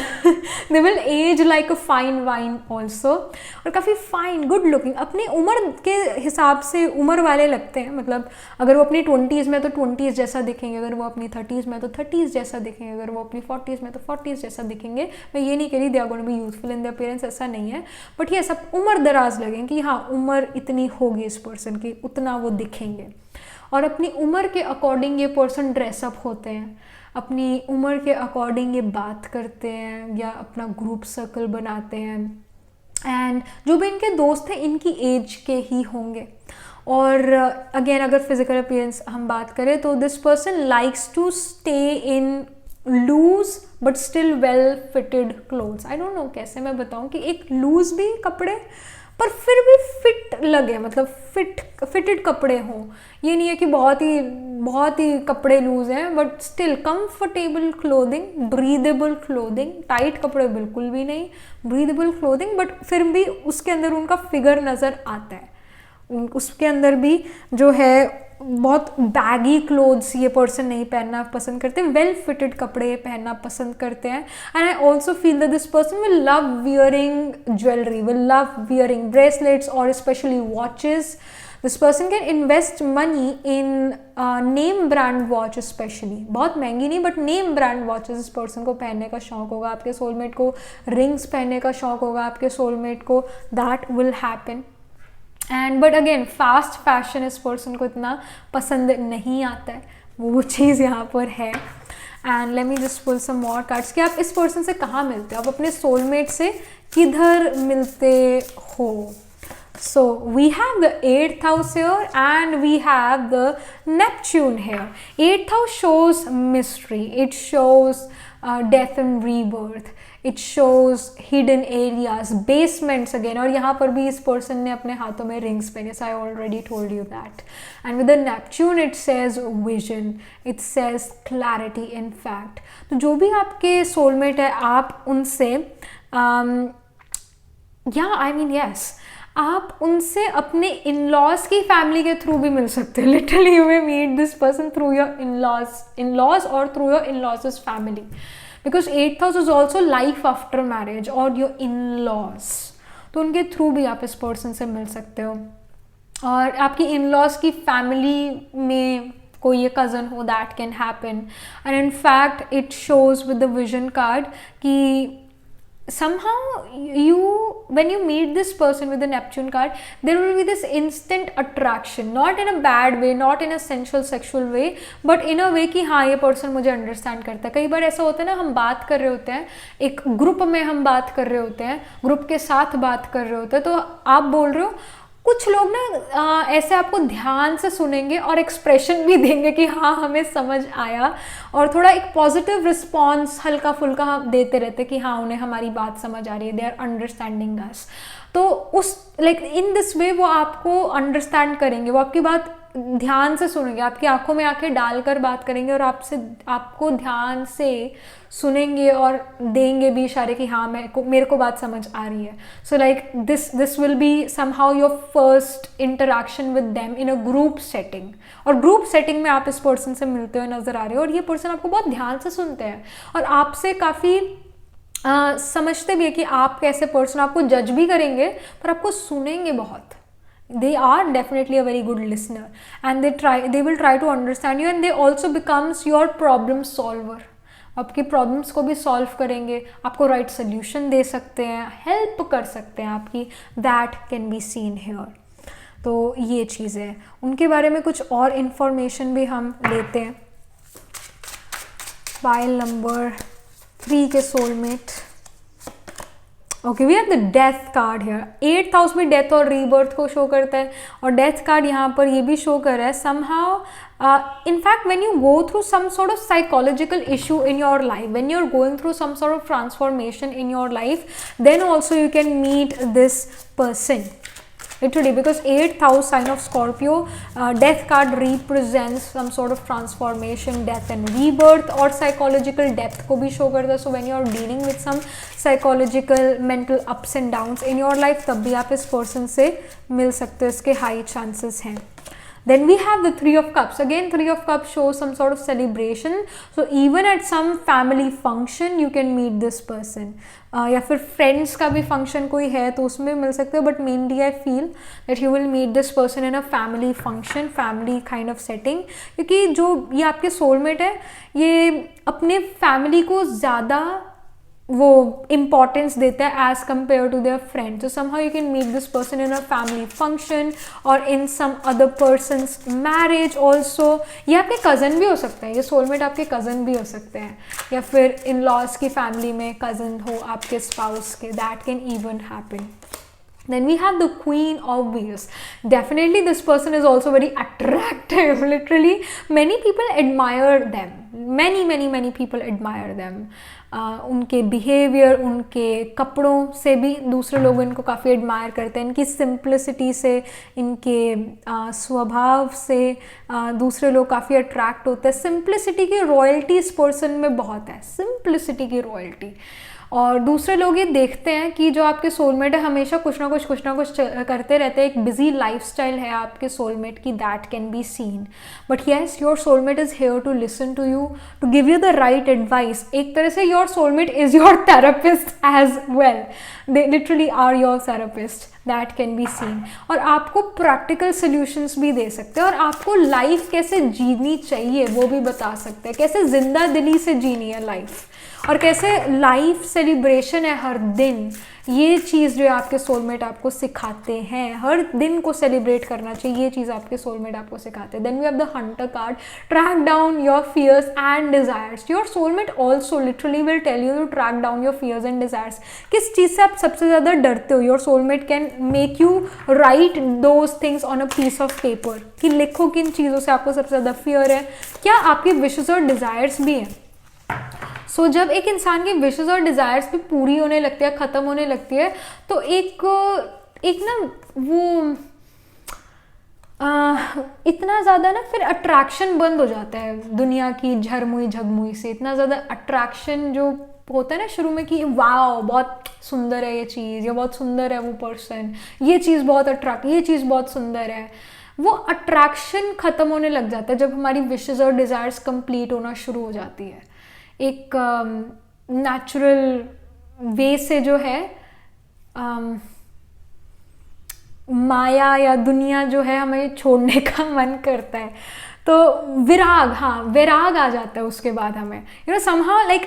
They will age like a fine wine also, और काफ़ी फाइन गुड लुकिंग, अपनी उम्र के हिसाब से उम्र वाले लगते हैं. मतलब अगर वो अपनी 20s में तो 20s जैसा दिखेंगे, अगर वो अपनी 30s में तो 30s जैसा दिखेंगे, अगर वो अपनी 40s में तो 40s जैसा दिखेंगे. मैं ये नहीं कह रही they are going to be youthful in the appearance, ऐसा नहीं है. बट ये सब उम्र दराज लगें कि हाँ उम्र इतनी होगी इस पर्सन की, उतना वो दिखेंगे. और अपनी उम्र के अकॉर्डिंग ये पर्सन ड्रेसअप होते हैं, अपनी उम्र के अकॉर्डिंग ये बात करते हैं या अपना ग्रुप सर्कल बनाते हैं. एंड जो भी इनके दोस्त हैं इनकी एज के ही होंगे. और अगेन अगर फिजिकल अपीयरेंस हम बात करें तो this person likes to stay in loose but still well fitted clothes. I don't know कैसे मैं बताऊं कि एक लूज भी कपड़े पर फिर भी फिट लगे, मतलब फिटेड कपड़े हों. ये नहीं है कि बहुत ही कपड़े लूज हैं, but still comfortable clothing, breathable clothing. Tight कपड़े बिल्कुल भी नहीं, ब्रीदेबल क्लोथिंग, बट फिर भी उसके अंदर उनका फिगर नज़र आता है. उसके अंदर भी जो है बहुत बैगी क्लोथ्स ये पर्सन नहीं पहनना पसंद करते, वेल फिटेड कपड़े पहनना पसंद करते हैं. And I also feel that this person will love wearing jewellery, will love wearing bracelets और specially watches. This person can invest money in name brand watch, specially बहुत महंगी नहीं बट नेम ब्रांड वॉचेस इस पर्सन को पहनने का शौक होगा. आपके सोलमेट को रिंग्स पहनने का शौक होगा, आपके सोलमेट को that will happen. And but again fast fashion इस पर्सन को इतना पसंद नहीं आता है, वो चीज़ यहाँ पर है. And let me just pull some more cards कि आप इस पर्सन से कहाँ मिलते हो, आप अपने सोलमेट से किधर मिलते हो. So we have the 8th house here and we have the Neptune here. 8th house shows mystery, it shows death and rebirth, it shows hidden areas, basements again. और यहाँ पर भी इस पर्सन ने अपने हाथों में रिंग्स पहने. So I already told you that. And with the Neptune it says vision, it says clarity in fact. तो जो भी आपके सोलमेट है आप उनसे आप उनसे अपने इन लॉज की फैमिली के थ्रू भी मिल सकते हो. Literally you may meet this person through your in laws और through your in laws family, because 8th house is also life after marriage और योर इन लॉज. तो उनके थ्रू भी आप इस पर्सन से मिल सकते हो. और आपकी इन लॉज की फैमिली में कोई ये कज़न हो, that can happen. And in fact it shows with the vision card कि somehow when you meet this person with the Neptune card, there will be this instant attraction, not in a bad way, not in a sensual sexual way, but in a way कि हाँ ये person मुझे understand करता है. कई बार ऐसा होता है ना, हम बात कर रहे होते हैं, एक ग्रुप में हम बात कर रहे होते हैं, ग्रुप के साथ बात कर रहे होते हैं, तो आप बोल रहे हो, कुछ लोग ना ऐसे आपको ध्यान से सुनेंगे और एक्सप्रेशन भी देंगे कि हाँ हमें समझ आया, और थोड़ा एक पॉजिटिव रिस्पॉन्स हल्का फुल्का देते रहते कि हाँ उन्हें हमारी बात समझ आ रही है, दे आर अंडरस्टैंडिंग अस. तो उस लाइक इन दिस वे वो आपको अंडरस्टैंड करेंगे, वो आपकी बात ध्यान से सुनेंगे, आपकी आंखों में आंखें डालकर बात करेंगे और आपको ध्यान से सुनेंगे और देंगे भी इशारे कि हाँ मेरे को बात समझ आ रही है. So like this will B somehow your first interaction with them in a group setting, और ग्रुप सेटिंग में आप इस पर्सन से मिलते हुए नजर आ रहे हो, और ये पर्सन आपको बहुत ध्यान से सुनते हैं और आपसे काफ़ी समझते भी है कि आप कैसे पर्सन, आपको जज भी करेंगे पर आपको सुनेंगे बहुत. They are definitely a very good listener, and they will try to understand you, and they also becomes your problem solver. आपकी प्रॉब्लम्स को भी सॉल्व करेंगे, आपको राइट सोल्यूशन दे सकते हैं, हेल्प कर सकते हैं आपकी. That can be seen here. तो ये चीज़ें, उनके बारे में कुछ और इन्फॉर्मेशन भी हम लेते हैं. पाइल नंबर 3 के सोलमेट. Okay, we have the death card here. 8th house में डेथ और रीबर्थ को शो करता है, और डेथ कार्ड यहाँ पर ये भी शो कर रहा है somehow. In fact, when you go through some sort of psychological issue in your life, when you're going through some sort of transformation in your life, then also you can meet this person. Literally, because 8th house sign of Scorpio, death card represents some sort of transformation, death and rebirth, और psychological depth को भी show करता है. So when you are dealing with some psychological mental ups and downs in your life, तब भी आप इस person से मिल सकते हो, इसके high chances हैं. Then we have the 3 of Cups. Again, 3 of Cups shows some sort of celebration. So even at some family function, you can meet this person. या फिर friends का भी function कोई है तो उसमें मिल सकते हो. But mainly I feel that you will meet this person in a family function, family kind of setting. क्योंकि जो ये आपके soulmate है, ये अपने family को ज़्यादा वो इम्पॉर्टेंस देता है as compared to their friend. तो somehow you can meet this person in a family function और in some other person's marriage also. ये आपके कज़न भी हो सकते हैं, ये सोलमेट आपके कज़न भी हो सकते हैं, या फिर इन लॉज की फैमिली में कज़न हो आपके स्पाउस के. That can even happen. Then we have the Queen of Wheels. Definitely this person is also very attractive. Literally many people admire them. Many people admire them. उनके behaviour, उनके कपड़ों से भी दूसरे लोग इनको काफ़ी एडमायर करते हैं. इनकी सिंप्लिसिटी से, इनके स्वभाव से दूसरे लोग काफ़ी अट्रैक्ट होते हैं. सिंप्लिसिटी की रॉयल्टी इस पर्सन में बहुत है, सिंप्लिसिटी की रॉयल्टी. और दूसरे लोग ये देखते हैं कि जो आपके सोलमेट है हमेशा कुछ ना कुछ करते रहते हैं, एक बिजी लाइफस्टाइल है आपके सोलमेट की. That can be seen. But yes, your soulmate is here to listen to you, to give you the right advice. एक तरह से your soulmate is your therapist as well. They literally are your therapist. That can be seen. और आपको practical solutions भी दे सकते हैं, और आपको लाइफ कैसे जीनी चाहिए वो भी बता सकते हैं, कैसे जिंदा दिली से जीनी है लाइफ, और कैसे लाइफ सेलिब्रेशन है हर दिन. ये चीज़ जो है आपके सोलमेट आपको सिखाते हैं, हर दिन को सेलिब्रेट करना चाहिए, ये चीज़ आपके सोलमेट आपको सिखाते हैं. Then we have the hunter card. Track down your fears and desires. Your soulmate also literally will tell you to track down your fears and desires. किस चीज़ से आप सबसे ज़्यादा डरते हो? Your soulmate can make you write those things on a piece of paper, कि लिखो किन चीज़ों से आपको सबसे ज़्यादा फियर है, क्या आपके विशेस और डिज़ायर्स भी हैं. सो जब एक इंसान की विशेस और डिज़ायर्स भी पूरी होने लगती है, ख़त्म होने लगती है, तो एक ना वो इतना ज़्यादा ना फिर अट्रैक्शन बंद हो जाता है दुनिया की झरमुई झगमुई से. इतना ज़्यादा अट्रैक्शन जो होता है ना शुरू में कि वाओ बहुत सुंदर है ये चीज़, या बहुत सुंदर है वो पर्सन, ये चीज़ बहुत सुंदर है, वो अट्रैक्शन ख़त्म होने लग जाता है जब हमारी विशेस और डिज़ायर्स कंप्लीट होना शुरू हो जाती है. एक नेचुरल वे से जो है माया या दुनिया जो है हमें छोड़ने का मन करता है. तो विराग, हाँ विराग आ जाता है उसके बाद हमें, you know somehow like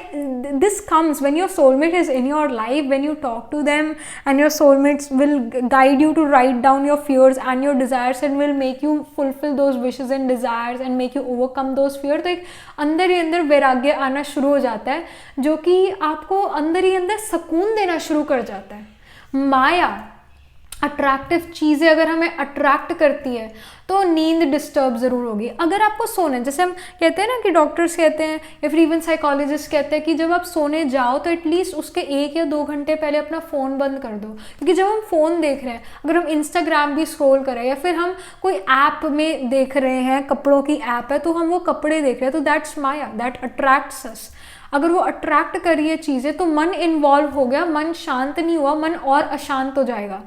this comes when your soulmate is in your life, when you talk to them and your soulmates will guide you to write down your fears and your desires and will make you fulfill those wishes and desires and make you overcome those fears. तो एक अंदर ही अंदर वैराग्य आना शुरू हो जाता है जो कि आपको अंदर ही अंदर सुकून देना शुरू कर जाता है। माया, अट्रैक्टिव चीज़ें अगर हमें अट्रैक्ट करती है तो नींद डिस्टर्ब ज़रूर होगी। अगर आपको सोने, जैसे हम कहते हैं ना कि डॉक्टर्स कहते हैं या फिर इवन साइकोलॉजिस्ट कहते हैं कि जब आप सोने जाओ तो एटलीस्ट उसके 1 या 2 घंटे पहले अपना फ़ोन बंद कर दो, क्योंकि जब हम फ़ोन देख रहे हैं, अगर हम इंस्टाग्राम भी स्क्रॉल करें या फिर हम कोई ऐप में देख रहे हैं, कपड़ों की ऐप है तो हम वो कपड़े देख रहे हैं, तो दैट्स माया, दैट अट्रैक्ट्स अस। अगर वो अट्रैक्ट कर रही है चीज़ें तो मन इन्वॉल्व हो गया, मन शांत नहीं हुआ, मन और अशांत हो जाएगा।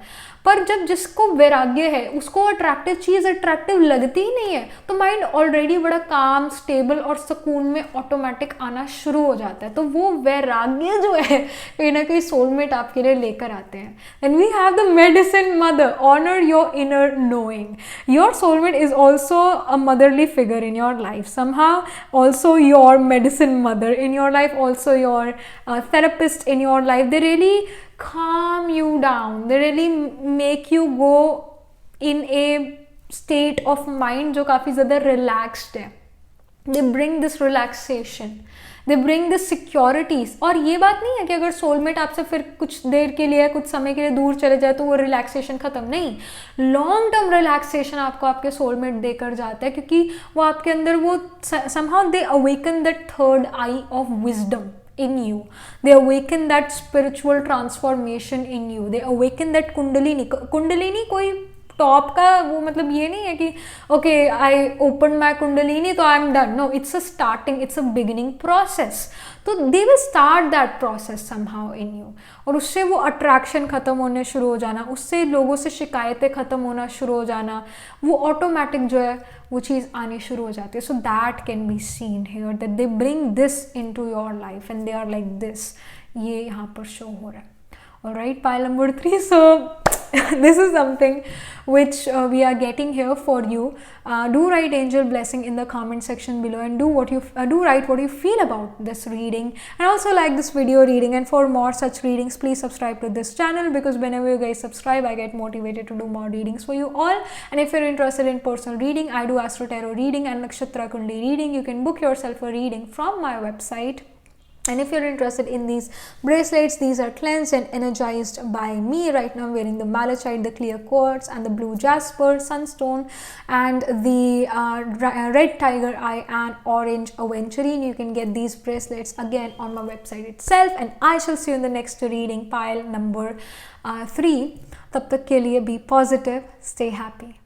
पर जब जिसको वैराग्य है उसको अट्रैक्टिव चीज़ अट्रैक्टिव लगती ही नहीं है तो माइंड ऑलरेडी बड़ा काम, स्टेबल और सुकून में ऑटोमेटिक आना शुरू हो जाता है। तो वो वैराग्य जो है कहीं ना कहीं सोलमेट आपके लिए लेकर आते हैं। And we have the medicine mother, honour your inner knowing. Your soulmate is also a motherly figure in your life, somehow also your medicine mother in your life, also your therapist in your life. They really calm you down, they really make you go in a state of mind जो काफ़ी ज़्यादा relaxed है। They bring this relaxation, they bring this securities। और ये बात नहीं है कि अगर सोलमेट आपसे फिर कुछ देर के लिए, कुछ समय के लिए दूर चले जाए तो वो रिलैक्सेशन ख़त्म, नहीं, लॉन्ग टर्म रिलैक्सेशन आपको आपके सोलमेट देकर जाता है, क्योंकि वो आपके अंदर वो somehow they awaken that third eye of wisdom in you, they awaken that spiritual transformation in you, they awaken that kundalini कोई टॉप का वो मतलब ये नहीं है कि okay I open my kundalini तो I am done, no, it's a starting, it's a beginning process. तो they will start that process somehow in you, और उससे वो अट्रैक्शन ख़त्म होने शुरू हो जाना, उससे लोगों से शिकायतें ख़त्म होना शुरू हो जाना, वो ऑटोमेटिक जो है वो चीज़ आनी शुरू हो जाती है। So that can be seen here that they bring this into your life and they are like this, ये यहाँ पर शो हो रहा है। Alright, pile number 3. So this is something which we are getting here for you. Do write angel blessing in the comment section below and do write what you feel about this reading, and also like this video reading. And for more such readings, please subscribe to this channel, because whenever you guys subscribe, I get motivated to do more readings for you all. And if you're interested in personal reading, I do Astro Tarot reading and Nakshatra Kundli reading. You can book yourself a reading from my website. And if you're interested in these bracelets, these are cleansed and energized by me. Right now I'm wearing the malachite, the clear quartz and the blue jasper, sunstone, and the red tiger eye and orange aventurine. You can get these bracelets again on my website itself, and I shall see you in the next reading, pile number 3. Tab tak ke liye be positive, stay happy.